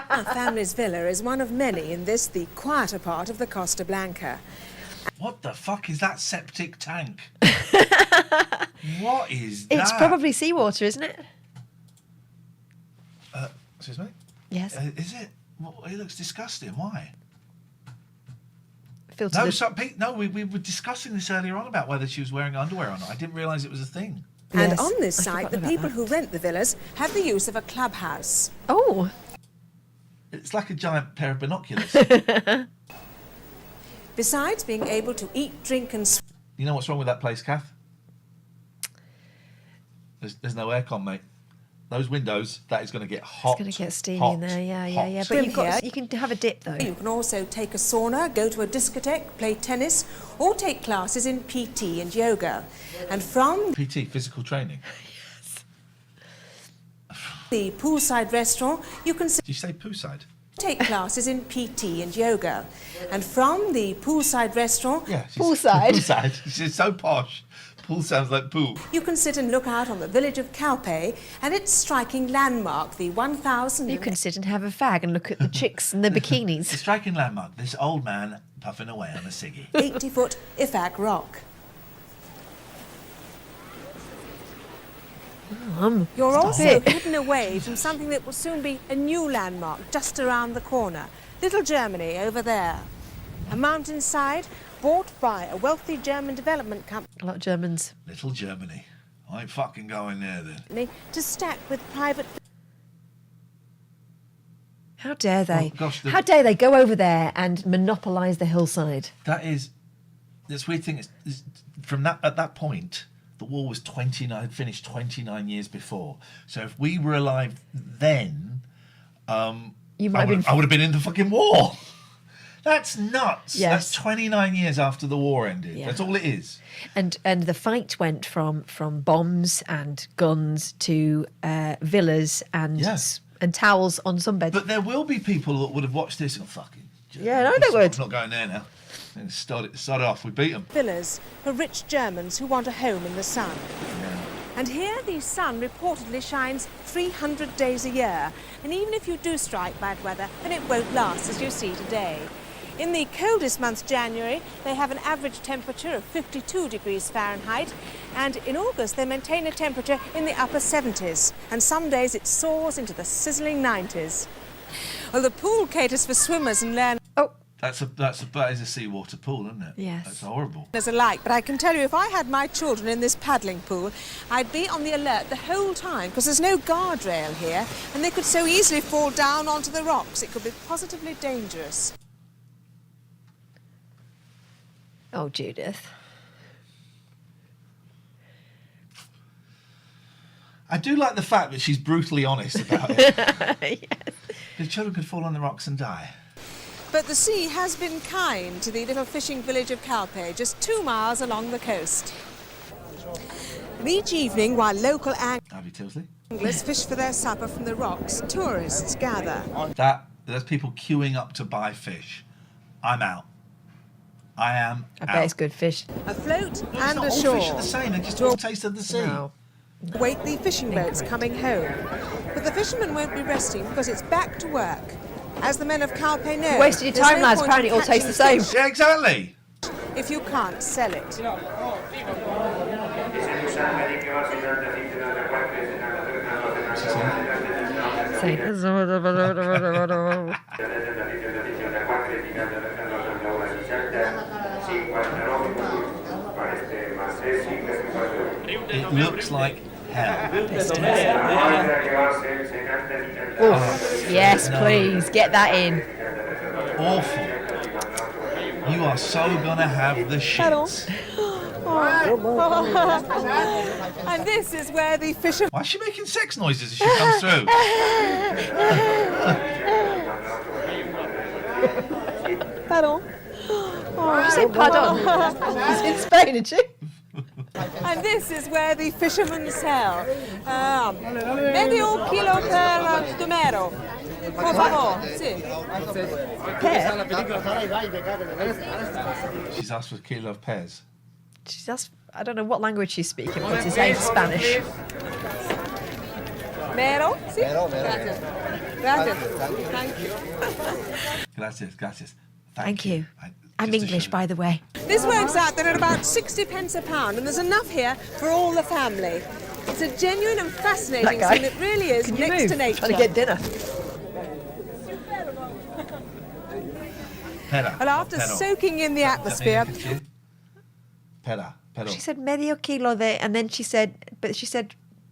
Our family's villa is one of many in this, the quieter part of the Costa Blanca. What the fuck is that septic tank? What is that? It's probably seawater, isn't it? Excuse me? Yes. Is it? Well, it looks disgusting. Why? Filter Pete, no, we were discussing this earlier on about whether she was wearing underwear or not. I didn't realise it was a thing. And on this site, the people who rent the villas have the use of a clubhouse. Oh. It's like a giant pair of binoculars. Besides being able to eat, drink and swim. You know what's wrong with that place, Kath? There's no aircon, mate. Those windows, that is going to get hot. It's going to get steamy in there, yeah. But you can have a dip, though. You can also take a sauna, go to a discotheque, play tennis, or take classes in PT and yoga. And from PT, physical training. the poolside restaurant, you can Did you say poolside? take classes in PT and yoga. And from the poolside restaurant, Poolside? Poolside. She's so posh. Pool sounds like pool. you can sit and look out on the village of Calpe and its striking landmark, the 1,000... You can sit and have a fag and look at the chicks and the bikinis. The striking landmark, this old man puffing away on a ciggy. 80-foot Ifak rock. You're also hidden away from something that will soon be a new landmark just around the corner. Little Germany over there. A mountainside bought by a wealthy German development company. A lot of Germans. Little Germany. I ain't fucking going there then. To stack with private... How dare they? Oh, gosh, How dare they go over there and monopolise the hillside? That is... This weird thing is from that at that point, the war was finished 29 years before. So if we were alive then, I would have been in the fucking war. That's nuts. Yes. That's 29 years after the war ended. Yeah. That's all it is. And the fight went from bombs and guns to villas and and towels on sunbeds. But there will be people that would have watched this and fucking... Yeah, no, they would. I'm not going there now. Start off. We beat them. Villas for rich Germans who want a home in the sun. And here the sun reportedly shines 300 days a year. And even if you do strike bad weather, then it won't last, as you see today. In the coldest month, January, they have an average temperature of 52 degrees Fahrenheit. And in August, they maintain a temperature in the upper 70s. And some days it soars into the sizzling 90s. Well, the pool caters for swimmers and learners. That is a seawater pool, isn't it? Yes. That's horrible. Alike, but I can tell you, if I had my children in this paddling pool, I'd be on the alert the whole time because there's no guardrail here, and they could so easily fall down onto the rocks. It could be positively dangerous. Oh, Judith. I do like the fact that she's brutally honest about it. Yes. The children could fall on the rocks and die. But the sea has been kind to the little fishing village of Calpe, just 2 miles along the coast. And each evening, while local anglers fish for their supper from the rocks, tourists gather. There's people queuing up to buy fish. I'm out. I am I bet it's good fish. Afloat and all ashore. fish are the same. They just all taste of the sea. No. Wait the fishing boats coming home. But the fishermen won't be resting because it's back to work. As the men of Calpe know, You wasted your time, lads. Apparently it all tastes the same. Yeah, exactly. If you can't sell it. It looks like hell. Yes, please, get that in. Awful. You are so gonna have the shits. And this is where the fishermen... Why is she making sex noises as she comes through? Pardon. Did you say pardon? She's in Spain, isn't she? And this is where the fishermen sell. Medio kilo per numero. Por favor. Sí. She's asked for a kilo of pears. She's asked, I don't know what language she's speaking, but it's in Spanish. Mero? Sí. Gracias. Gracias. Thank you. Gracias. Thank you. I'm English, by the way. This works out that at about 60 pence a pound, and there's enough here for all the family. It's a genuine and fascinating thing that really is next to nature. Trying to get dinner. Well, after soaking in the atmosphere... Pera. She said medio kilo there, and then she said,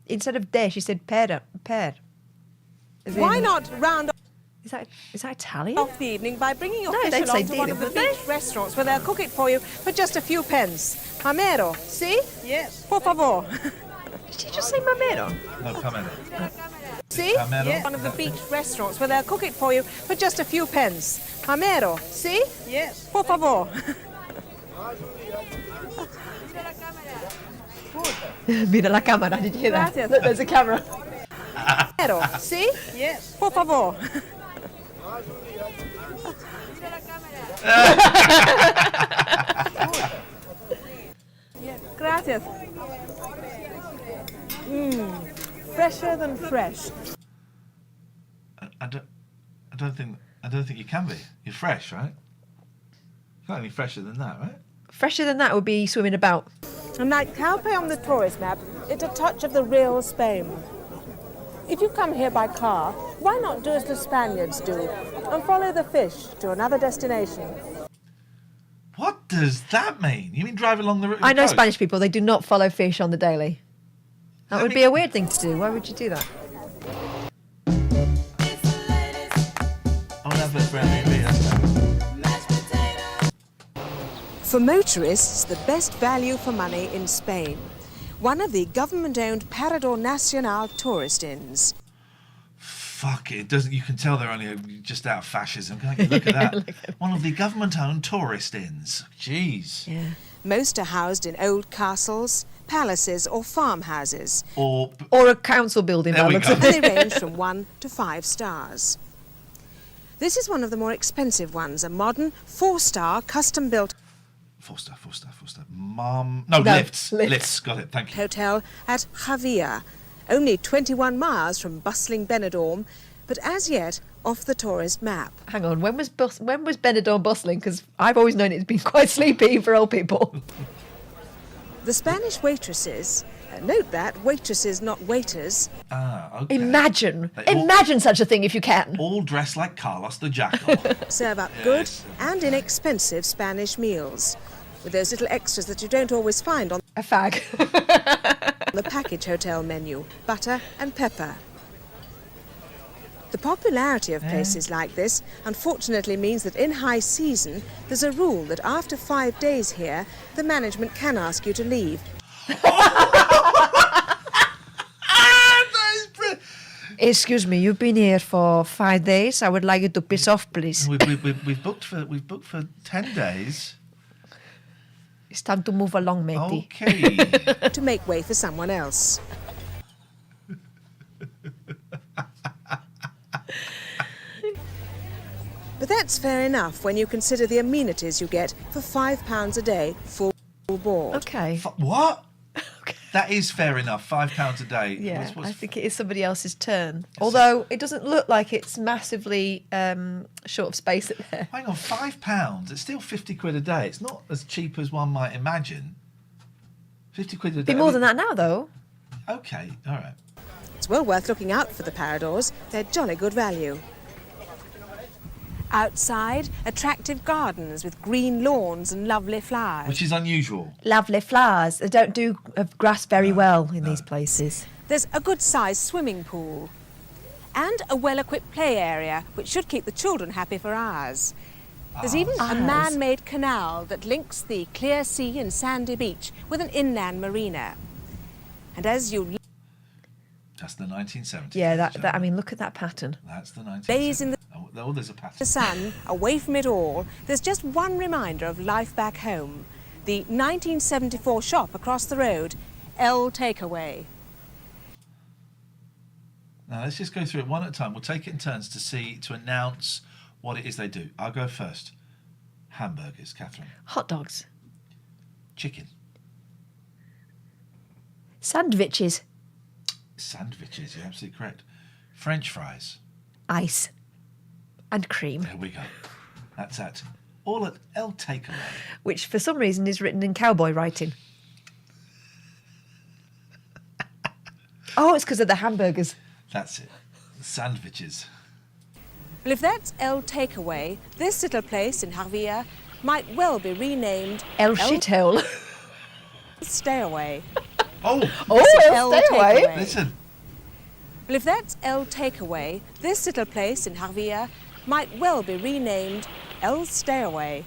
instead of de, she said per. Why not round off? Is that Italian? Off the evening by bringing your No, fish they'd say along to one of the dinner, beach restaurants where they'll cook it for you for just a few pence. Mamero, see? Yes. Por favor. Did she just say mamero? No, Pamela. See? Yes. One of the beach restaurants where they'll cook it for you for just a few pence. Mamero, see? Yes. Por favor. Mira la cámara, did you hear that? Gracias. Look, there's a camera. Mamero, see? Yes. Por favor. Gracias. Fresher than fresh. I don't think you can be. You're fresh, right? You can't be fresher than that, right? Fresher than that would be swimming about. And like Calpe on the tourist map, it's a touch of the real Spain. If you come here by car, why not do as the Spaniards do and follow the fish to another destination? What does that mean? You mean drive along the route? I know Spanish people, they do not follow fish on the daily. That would be a weird thing to do. Why would you do that? For motorists, the best value for money in Spain. One of the government-owned Parador Nacional tourist inns. Fuck it, doesn't. You can tell they're only just out of fascism. Can't you look at that? One of the government-owned tourist inns. Jeez. Yeah. Most are housed in old castles, palaces or farmhouses. Or a council building. There we go. And they range from 1 to 5 stars. This is one of the more expensive ones, a modern 4-star custom-built 4-star. Lifts. Got it. Thank you. Hotel at Javier, only 21 miles from bustling Benidorm, but as yet off the tourist map. Hang on, when was Benidorm bustling? Because I've always known it's been quite sleepy for old people. The Spanish waitresses, note that, waitresses, not waiters. Okay. Imagine such a thing if you can. All dressed like Carlos the Jackal. Serve up good and inexpensive Spanish meals, with those little extras that you don't always find on a fag. the package hotel menu, butter and pepper. The popularity of places like this unfortunately means that in high season there's a rule that after 5 days here the management can ask you to leave. Excuse me, you've been here for 5 days. I would like you to piss off, please. We've booked for 10 days. It's time to move along, matey. Okay. To make way for someone else. But that's fair enough when you consider the amenities you get for £5 a day, full board. Okay. What? Okay. That is fair enough. £5 a day. Yeah, I think it is somebody else's turn. Although it doesn't look like it's massively short of space at there. Hang on, £5. It's still 50 quid a day. It's not as cheap as one might imagine. 50 quid a day. Be more than that now, though. Okay, all right. It's well worth looking out for the Paradors. They're jolly good value. Outside, attractive gardens with green lawns and lovely flowers. Which is unusual. Lovely flowers. They don't do grass very well in these places. There's a good-sized swimming pool and a well-equipped play area, which should keep the children happy for hours. There's even a man-made canal that links the clear sea and sandy beach with an inland marina. And as you That's the 1970s. Yeah, I mean, look at that pattern. That's the 1970s. Bays in there's a pattern. the sun, away from it all, there's just one reminder of life back home. The 1974 shop across the road, El Takeaway. Now, let's just go through it one at a time. We'll take it in turns to announce what it is they do. I'll go first. Hamburgers, Catherine. Hot dogs. Chicken. Sandwiches. Sandwiches, you're absolutely correct. French fries. Ice. And cream. There we go. That's that. All at El Takeaway. Which, for some reason, is written in cowboy writing. Oh, it's because of the hamburgers. That's it. The sandwiches. Well, if that's El Takeaway, this little place in Javier might well be renamed El Shithole. Stay Away. Oh, El Stay Away. Listen. Well, if that's El Takeaway, this little place in Javier might well be renamed El Stay Away.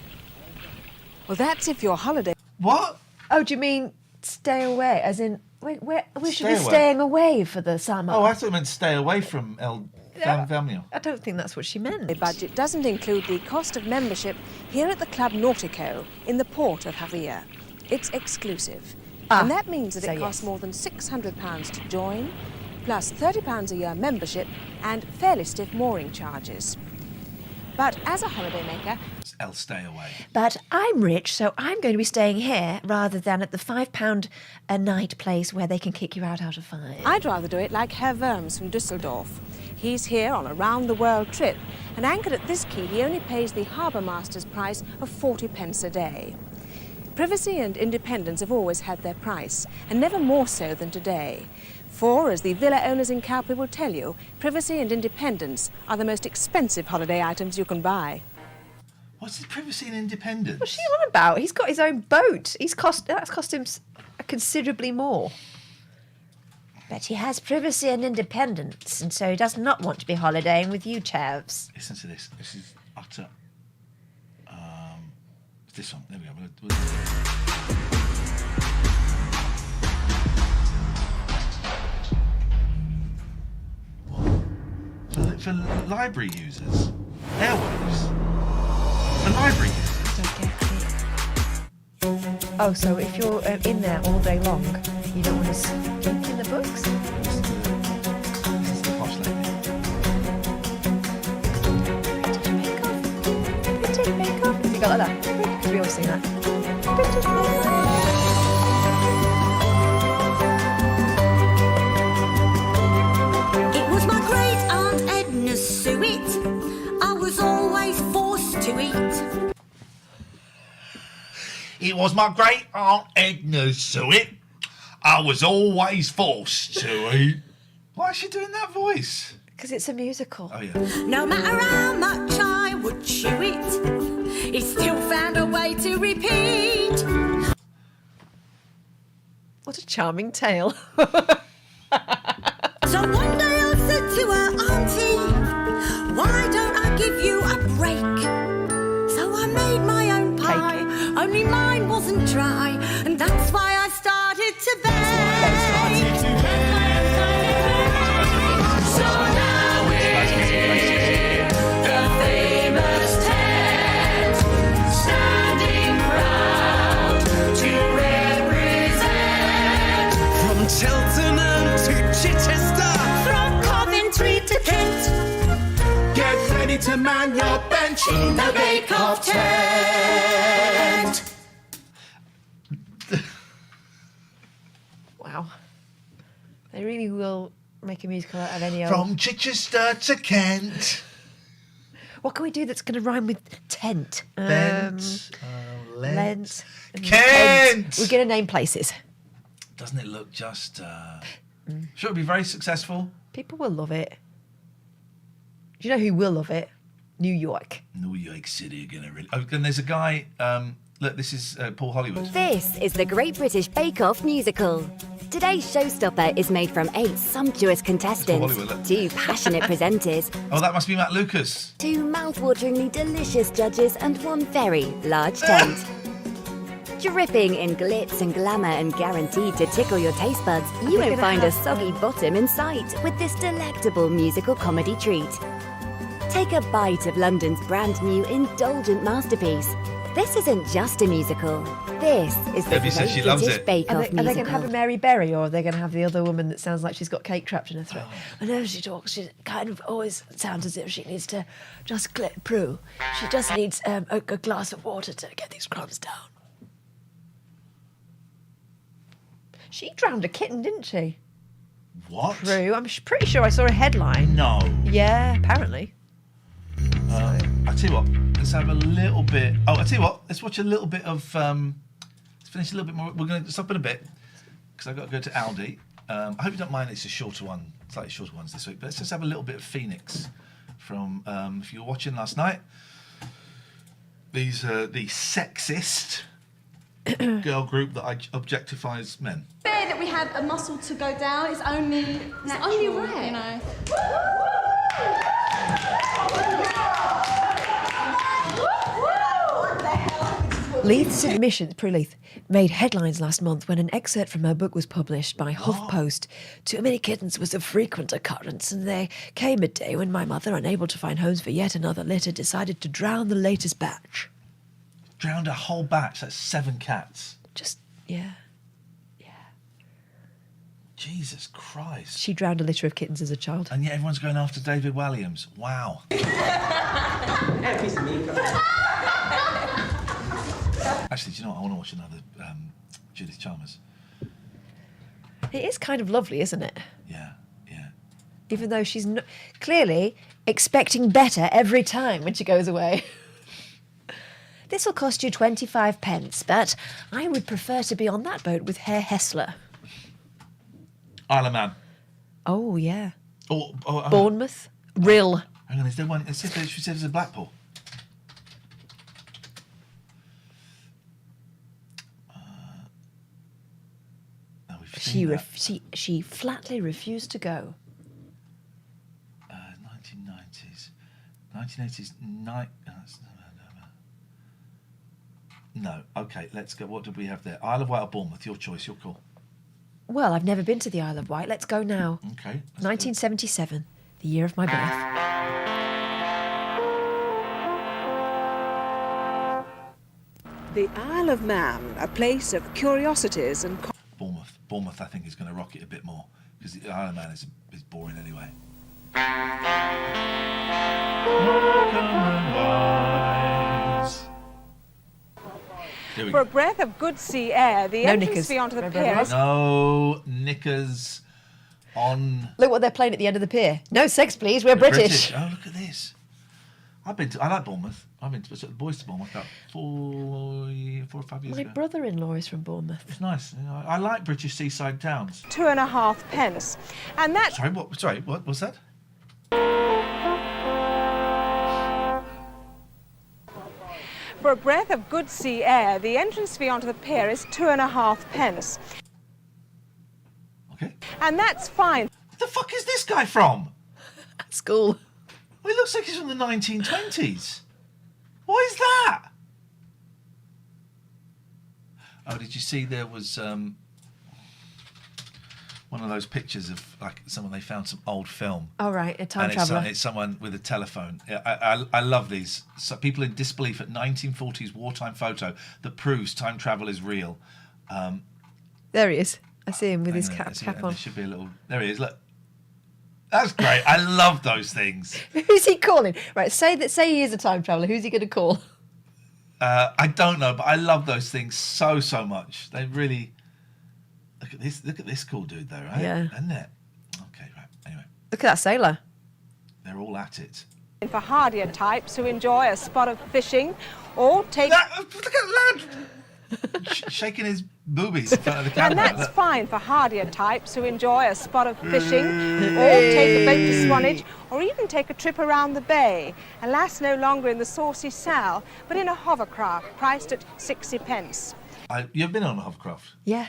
Well, that's if your holiday... What? Oh, do you mean stay away? As in, where we should Stay be away. staying away for the summer? Oh, I thought it meant stay away from El Takeaway. I don't think that's what she meant. The budget doesn't include the cost of membership here at the Club Nautico in the port of Javier. It's exclusive. And that means that it costs more than £600 to join, plus £30 a year membership and fairly stiff mooring charges. But as a holidaymaker... El Stay Away. But I'm rich, so I'm going to be staying here rather than at the £5 a night place where they can kick you out of 5. I'd rather do it like Herr Worms from Düsseldorf. He's here on a round-the-world trip, and anchored at this quay, he only pays the harbour master's price of 40 pence a day. Privacy and independence have always had their price, and never more so than today. For, as the villa owners in Calpe will tell you, privacy and independence are the most expensive holiday items you can buy. What's the privacy and independence? What's she on about? He's got his own boat. That's cost him considerably more. But he has privacy and independence, and so he does not want to be holidaying with you, chavs. Listen to this. This is utter... this one. There we go. For library users. Airwaves. For library users. I don't get it. Oh, so if you're in there all day long, you don't want to sleep in the books? Posh lady. British Bake Off. You got like that? Because we always sing that. British Bake Off. It was my great aunt Edna's suet. I was always forced to eat. It was my great aunt Edna's suet. I was always forced to eat. Why is she doing that voice? Because it's a musical. Oh, yeah. No matter how much I would chew it, it still found a way to repeat. What a charming tale. So one day I said to her, Auntie, why don't I give you a break? So I made my own pie, only mine wasn't dry, and that's why I started to bake. So now we're the famous tent, standing proud to represent. From Cheltenham to Chichester, from Coventry to Kent, get ready to man your bench in the Bake Off tent. Wow. They really will make a musical out of any old... From Chichester to Kent. What can we do that's going to rhyme with tent? Lent. Lent. Kent! We're going to name places. Doesn't it look just... Sure, it'll be very successful. People will love it. Do you know who will love it? New York. New York City are going to really... Oh, and there's a guy... look, this is Paul Hollywood. This is the Great British Bake Off musical. Today's showstopper is made from 8 sumptuous contestants, 2 passionate presenters, Oh, that must be Matt Lucas. 2 mouth-wateringly delicious judges, and 1 very large tent. Dripping in glitz and glamour and guaranteed to tickle your taste buds, you won't find a soggy bottom in sight with this delectable musical comedy treat. Take a bite of London's brand new indulgent masterpiece. This isn't just a musical. This is the Debbie says she loves British it. Bake Off musical. Are they going to have a Mary Berry, or are they going to have the other woman that sounds like she's got cake trapped in her throat? Whenever she talks, she kind of always sounds as if she needs to just clip through. She just needs a glass of water to get these crumbs down. She drowned a kitten, didn't she? What? True. I'm pretty sure I saw a headline. No. Yeah, apparently. I tell you what, let's have a little bit... Oh, I tell you what, let's watch a little bit of... let's finish a little bit more. We're going to stop in a bit, because I've got to go to Aldi. I hope you don't mind it's a shorter one, slightly shorter ones this week, but let's just have a little bit of Phoenix from, if you were watching last night, these the sexist girl group that objectifies men. Fair that we have a muscle to go down. It's only natural, right. you know. Leith's admissions, Prue Leith, made headlines last month when an excerpt from her book was published by HuffPost. Too many kittens was a frequent occurrence, and there came a day when my mother, unable to find homes for yet another litter, decided to drown the latest batch. Drowned a whole batch, that's 7 cats. Just, yeah. Jesus Christ. She drowned a litter of kittens as a child. And yet everyone's going after David Walliams. Wow. Actually, do you know what? I want to watch another Judith Chalmers. It is kind of lovely, isn't it? Yeah. Even though she's clearly expecting better every time when she goes away. This will cost you 25 pence, but I would prefer to be on that boat with Herr Hessler. Isle of Man. Oh, yeah. Oh, Bournemouth. Rill. Hang on, is there one? She said it's a Blackpool. She flatly refused to go. 1990s. 1980s. No. Okay, let's go. What did we have there? Isle of Wight or Bournemouth? Your choice. Your call. Well, I've never been to the Isle of Wight. Let's go now. Okay. 1977, the year of my birth. The Isle of Man, a place of curiosities and... Bournemouth, I think, is going to rock it a bit more because the Isle of Man is boring anyway. For a breath of good sea air, the entrance fee onto the pier is... No knickers on... Look what they're playing at the end of the pier. No sex, please. We're British. Oh, look at this. I like Bournemouth. I've been to the boys to Bournemouth about 4 or 5 years My ago. brother-in-law is from Bournemouth. It's nice. You know, I like British seaside towns. 2.5 pence. And that's... Sorry, what was that? For a breath of good sea air, the entrance fee onto the pier is 2.5 pence. Okay. And that's fine. What the fuck is this guy from? School. Well, he looks like he's from the 1920s. What is that? Oh, did you see there was one of those pictures of like someone, they found some old film. Oh, right, a time and traveller. It's someone with a telephone. I love these. So people in disbelief at 1940s wartime photo that proves time travel is real. There he is. I see him with his Hang on, cap there on. should be a little... There he is, look. That's great. I love those things. Who's he calling? Right, say he is a time traveller. Who's he going to call? I don't know, but I love those things so much. They really... Look at this cool dude though, right? Yeah. Isn't it? Okay, right. Anyway. Look at that sailor. They're all at it. For hardier types who enjoy a spot of fishing or take... Look at that lad! Shaking his boobies in front of the camera. And that's fine for hardier types who enjoy a spot of fishing or take a boat to Swanage or even take a trip around the bay and last no longer in the saucy Sal but in a hovercraft priced at 60 pence. You've been on a hovercraft? Yeah.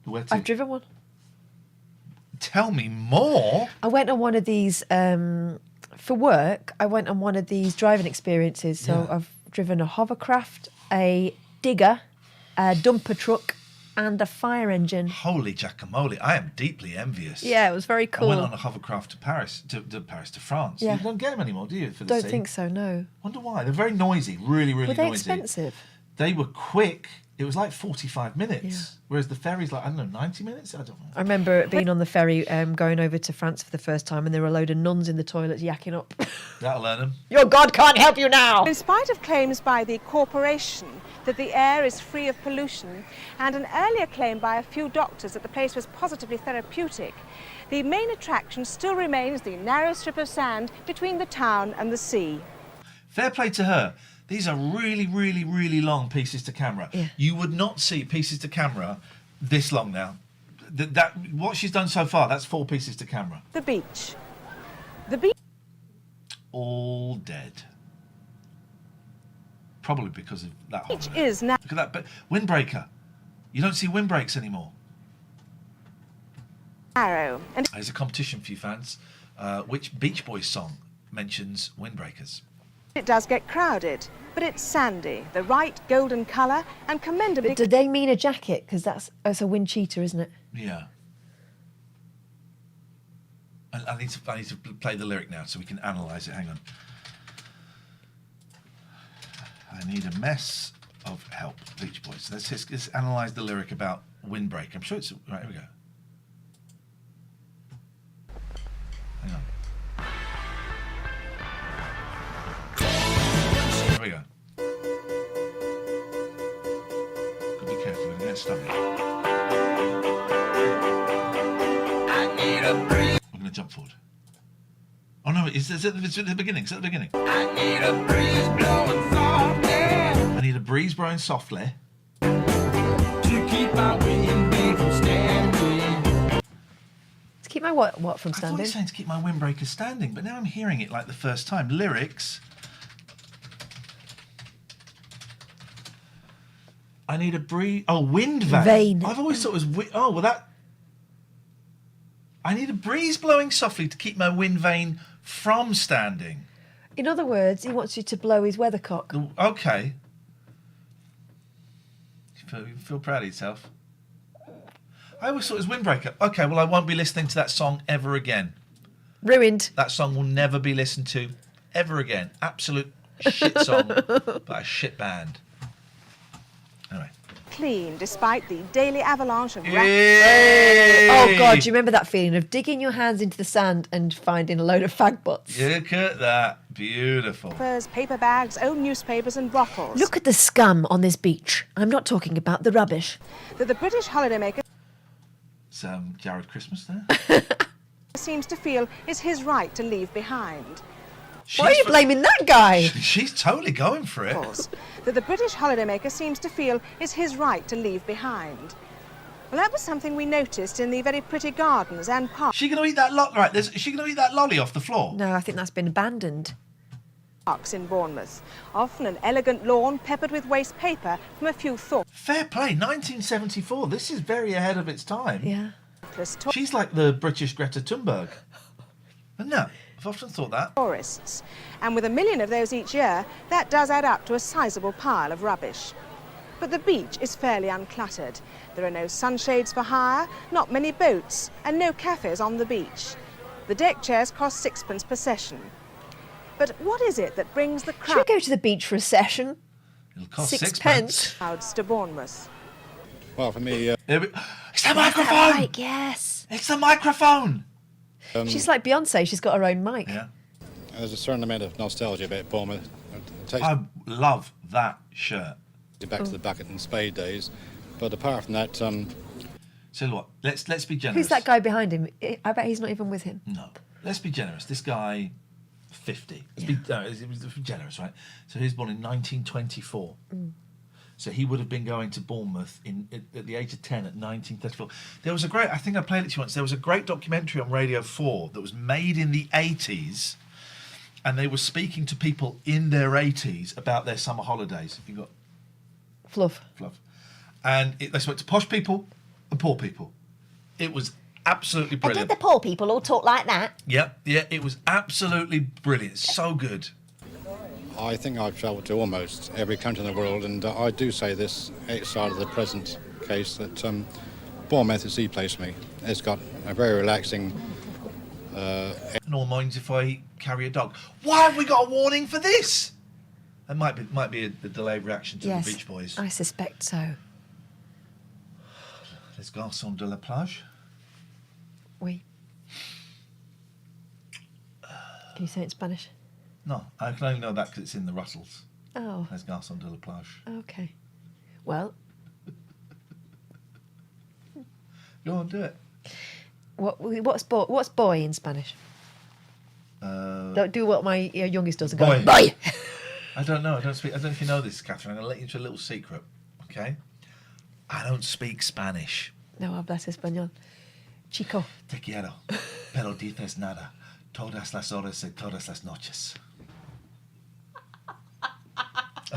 Where to? I've driven one. Tell me more. I went on one of these, for work, I went on one of these driving experiences. So Yeah. I've driven a hovercraft, a digger, a dumper truck, and a fire engine. Holy guacamole! I am deeply envious. Yeah, it was very cool. I went on a hovercraft to Paris, to France. Yeah. You don't get them anymore, do you? For the Don't sea? think so, no. Wonder why? They're very noisy, really Were they noisy. expensive? They were quick. It was like 45 minutes, whereas the ferry's like, I don't know, 90 minutes? I don't know. I remember being on the ferry going over to France for the first time and there were a load of nuns in the toilets yakking up. That'll learn them. Your God can't help you now! In spite of claims by the corporation that the air is free of pollution and an earlier claim by a few doctors that the place was positively therapeutic, the main attraction still remains the narrow strip of sand between the town and the sea. Fair play to her. These are really long pieces to camera. Yeah. You would not see pieces to camera this long now. What she's done so far, that's 4 pieces to camera. The beach. The beach. All dead. Probably because of that. Beach is now. Look at that. But windbreaker. You don't see windbreaks anymore. Narrow. And There's a competition for you fans. Which Beach Boys song mentions windbreakers? it does get crowded, but it's sandy, the right golden colour, and commendably... Do they mean a jacket? Because that's a wind cheater, isn't it? Yeah. I need to play the lyric now so we can analyse it. Hang on. I need a mess of help, Beach Boys. Let's analyse the lyric about windbreak. I'm sure it's... Right, here we go. Hang on. Here we go. Gotta be careful, we're gonna get stuck. We're gonna jump forward. Oh no, it's at the beginning. It's at the beginning. I need a breeze blowing softly. I need a breeze blowing softly. To keep my windbreak from standing. To keep my what from I thought standing? he was saying to keep my windbreaker standing, but now I'm hearing it like the first time. Lyrics. I need a breeze. Oh, wind vane. I've always thought it was. Oh, well, that. I need a breeze blowing softly to keep my wind vane from standing. In other words, he wants you to blow his weathercock. Okay. You feel proud of yourself? I always thought it was windbreaker. Okay, well, I won't be listening to that song ever again. Ruined. That song will never be listened to ever again. Absolute shit song by a shit band. Anyway. Clean, despite the daily avalanche of Oh God, do you remember that feeling of digging your hands into the sand and finding a load of fag butts? Look at that. Beautiful. paper bags, old newspapers and bottles. Look at the scum on this beach. I'm not talking about the rubbish. That the British holidaymaker Some Jared Christmas there. seems to feel is his right to leave behind. Why are you blaming that guy? She's totally going for it. That the British holidaymaker seems to feel is his right to leave behind. Well, that was something we noticed in the very pretty gardens and parks. She going to eat that is she going to eat that lolly off the floor? No, I think that's been abandoned. Parks in Bournemouth. Often an elegant lawn peppered with waste paper from a few Fair play, 1974. This is very ahead of its time. Yeah. She's like the British Greta Thunberg. Isn't that? I've often thought that. Tourists. And with 1 million of those each year, that does add up to a sizable pile of rubbish. But the beach is fairly uncluttered. There are no sunshades for hire, not many boats, and no cafes on the beach. The deck chairs cost 6p per session. But what is it that brings the Should we go to the beach for a session? It'll cost 6p. Crowds to Bournemouth. Well, for me... It's the microphone! That mic, yes. It's the microphone! She's like Beyonce, she's got her own mic. Yeah. There's a certain amount of nostalgia about Bournemouth. I love that shirt. Back to the bucket and spade days. But apart from that... So what, let's be generous. Who's that guy behind him? I bet he's not even with him. No. Let's be generous. This guy, 50. Let's be generous, right? So he was born in 1924. So he would have been going to Bournemouth at the age of 10 at 1934. There was I think I played it to you once, there was a great documentary on Radio 4 that was made in the 80s, and they were speaking to people in their 80s about their summer holidays. You got Fluff. And they spoke to posh people and poor people. It was absolutely brilliant. Did the poor people all talk like that? Yeah, it was absolutely brilliant. So good. I think I've travelled to almost every country in the world, and I do say this outside of the present case that Bournemouth is the place for me. It's got a very relaxing... No minds if I carry a dog. Why have we got a warning for this? It might be a delayed reaction to the Beach Boys. I suspect so. Les garçons de la plage. Oui. Can you say it in Spanish? No, I can only know that because it's in the Russells. Oh. Les garçons de la plage. Okay. Well. Go on, do it. What's boy in Spanish? Don't do what my youngest does and boy. go, boy! I don't know. I don't know if you know this, Catherine. I'm going to let you into a little secret, okay? I don't speak Spanish. No hablas español. Chico. Te quiero, pero dices nada. Todas las horas y todas las noches.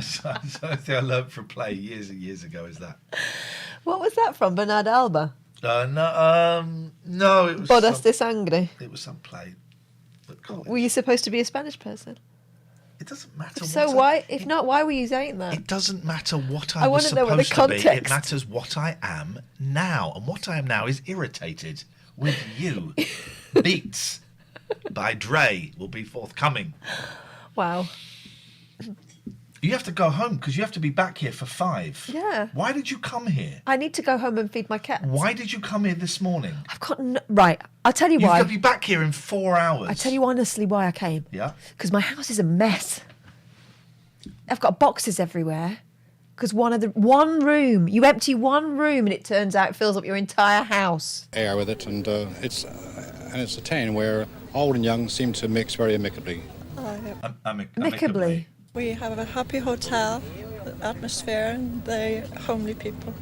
Something I learned from play years and years ago is that. What was that from? Bernard Alba? No, it was... Bodas de Sangre. It was some play. Were you supposed to be a Spanish person? It doesn't matter. So if not, why were you saying that? It doesn't matter what I was supposed to be. It matters what I am now. And what I am now is irritated with you. Beats by Dre will be forthcoming. Wow. You have to go home because you have to be back here for 5. Yeah. Why did you come here? I need to go home and feed my cats. Why did you come here this morning? I've got... Right, I'll tell you why. You've got to be back here in 4 hours. I'll tell you honestly why I came. Yeah? Because my house is a mess. I've got boxes everywhere. Because one room, you empty one room and it turns out it fills up your entire house. Air with it, and it's a town where old and young seem to mix very amicably. Amicably. We have a happy hotel, atmosphere, and the homely people.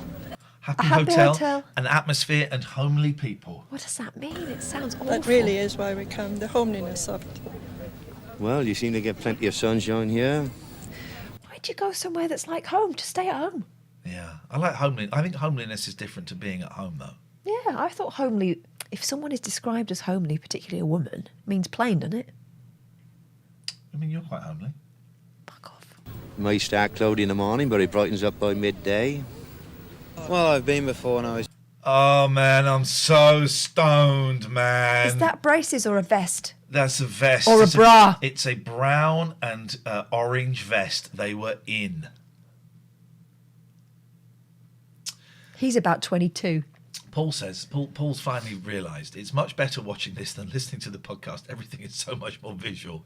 Happy hotel, an atmosphere, and homely people. What does that mean? It sounds awful. That really is why we come, the homeliness of it. Well, you seem to get plenty of sunshine here. Why'd you go somewhere that's like home? Just stay at home. Yeah, I like homeliness. I think homeliness is different to being at home, though. Yeah, I thought homely, if someone is described as homely, particularly a woman, it means plain, doesn't it? I mean, you're quite homely. Might start cloudy in the morning, but it brightens up by midday. Well, I've been before and I was... Oh, man, I'm so stoned, man. Is that braces or a vest? That's a vest. Or a bra? It's a brown and orange vest they were in. He's about 22. Paul's finally realised it's much better watching this than listening to the podcast. Everything is so much more visual.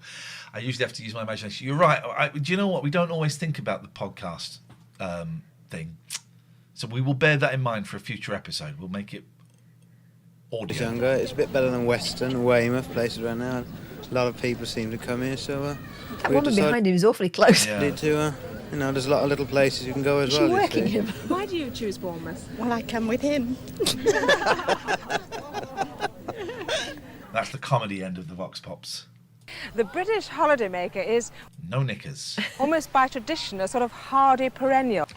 I usually have to use my imagination. You're right. Do you know what? We don't always think about the podcast thing. So we will bear that in mind for a future episode. We'll make it audio. Younger, it's a bit better than Weston, Weymouth, places around now. A lot of people seem to come here, so... that woman behind him is awfully close. Yeah. There's a lot of little places you can go as Is well. she working him? Why do you choose Bournemouth? Well, I come with him. That's the comedy end of the Vox Pops. The British holidaymaker is, No knickers. almost by tradition, a sort of hardy perennial.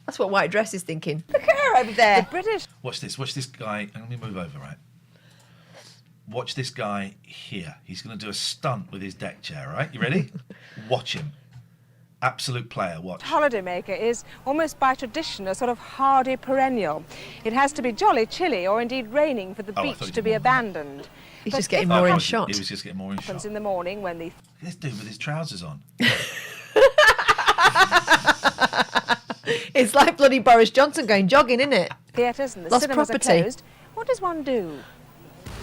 That's what White Dress is thinking. Look at her over there. The British... Watch this guy. Let me move over, right? Watch this guy here. He's going to do a stunt with his deck chair, right? You ready? Watch him. Absolute player, watch. Holidaymaker is, almost by tradition, a sort of hardy perennial. It has to be jolly chilly or indeed raining for the beach to be abandoned. He's just getting more in shot. He was just getting more in shot. In the morning when the... Look at this dude with his trousers on. It's like bloody Boris Johnson going jogging, isn't it? theatres and the Lost cinemas property. are closed, what does one do?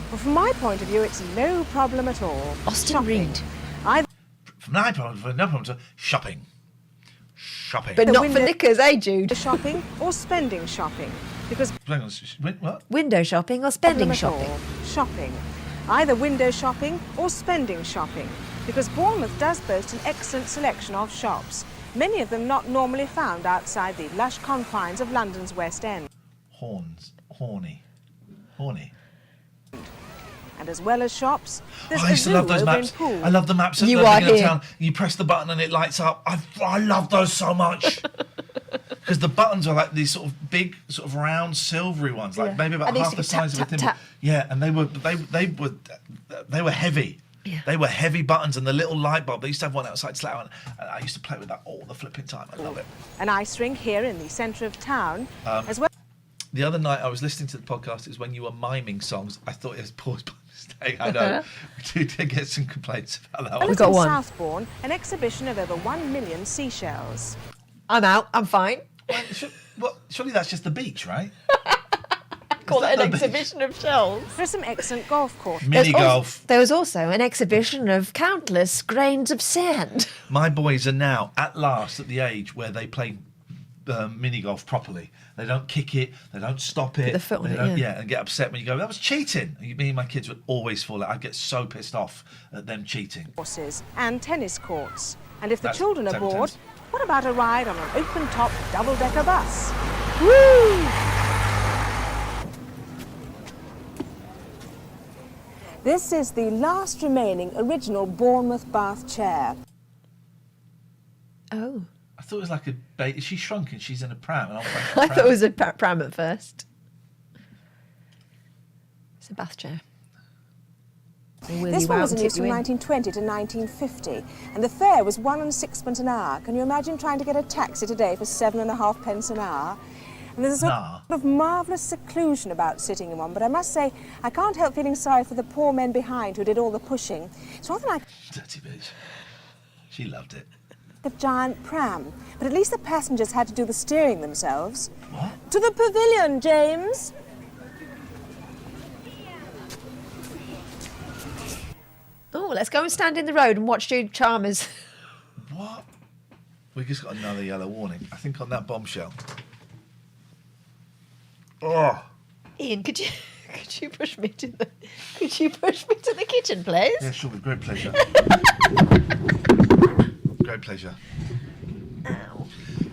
Well, from my point of view, it's no problem at all. Austin Reed. From my point of view, no problem. Shopping. Shopping. But not for knickers, eh, Jude? Shopping or spending shopping. Because Hang on, what? Window shopping or spending shopping? Shopping. Either window shopping or spending shopping. Because Bournemouth does boast an excellent selection of shops, many of them not normally found outside the lush confines of London's West End. Horny. And as well as shops, there's I used to love those maps. Poole. I love the maps at the beginning of town. You press the button and it lights up. I love those so much. Because the buttons are like these sort of big, sort of round, silvery ones, like maybe about half the size of a thimble. Yeah, and they were heavy. Yeah. They were heavy buttons, and the little light bulb. They used to have one outside Slough, and I used to play with that all the flipping time. I love it. An ice rink here in the centre of town, as well. The other night I was listening to the podcast. Is when you were miming songs. I thought it was paused by mistake. I know. We did get some complaints about that one. We got one. Southbourne, an exhibition of over 1 million seashells. I'm out. I'm fine. Surely that's just the beach, right? Call it an exhibition of shells. There's some excellent golf courses. Mini golf. There was also an exhibition of countless grains of sand. My boys are now at last at the age where they play mini golf properly. They don't kick it. They don't stop it. Put the foot on they it, don't, yeah. and get upset when you go, that was cheating. Me and my kids would always fall out. I'd get so pissed off at them cheating. Courses and tennis courts. And if the That's children are table bored, tennis. what about a ride on an open-top double-decker bus? Woo! This is the last remaining original Bournemouth bath chair. Oh. I thought it was like a bait. She shrunk and she's in a pram. And I'm I thought it was a pram at first. It's a bath chair. This one was in use from 1920 to 1950, and the fare was 1 and 6 an hour. Can you imagine trying to get a taxi today for 7.5 pence an hour? And there's a sort of marvellous seclusion about sitting in one, but I must say, I can't help feeling sorry for the poor men behind who did all the pushing. It's rather like... Dirty bitch. She loved it. A giant pram, but at least the passengers had to do the steering themselves. What? To the pavilion, James! Oh, let's go and stand in the road and watch Jude Chalmers. What? We just got another yellow warning. I think on that bombshell. Oh. Ian, could you push me to the kitchen, please? Yeah, sure, with great pleasure. Great pleasure. Ow.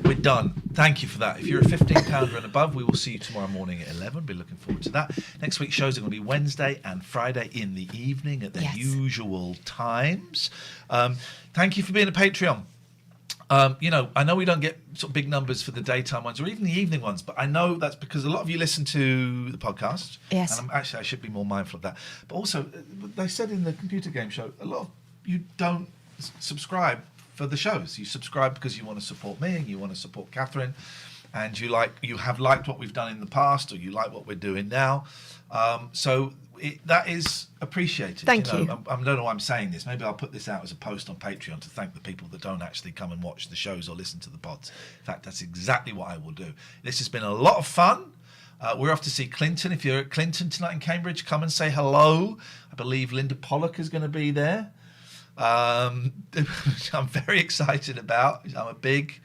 We're done. Thank you for that. If you're a £15 and above, we will see you tomorrow morning at 11. Be looking forward to that. Next week's shows are going to be Wednesday and Friday in the evening at their usual times. Thank you for being a Patreon. I know we don't get sort of big numbers for the daytime ones or even the evening ones, but I know that's because a lot of you listen to the podcast. Yes. And I should be more mindful of that. But also, they said in the computer game show, a lot of you don't subscribe for the shows. You subscribe because you want to support me and you want to support Catherine, and you have liked what we've done in the past, or you like what we're doing now. That is appreciated. Thank you. I don't know why I'm saying this. Maybe I'll put this out as a post on Patreon to thank the people that don't actually come and watch the shows or listen to the pods. In fact, that's exactly what I will do. This has been a lot of fun. We're off to see Clinton. If you're at Clinton tonight in Cambridge, come and say hello. I believe Linda Pollock is going to be there. I'm very excited about. I'm a big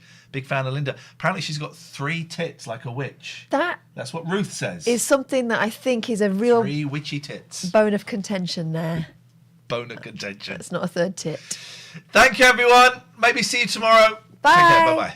fan of Linda. Apparently she's got 3 tits like a witch. That's what Ruth says. Is something that I think is a real 3 witchy tits. Bone of contention there. Bone of contention. It's not a third tit. Thank you, everyone. Maybe see you tomorrow. Bye. Take care. Bye-bye.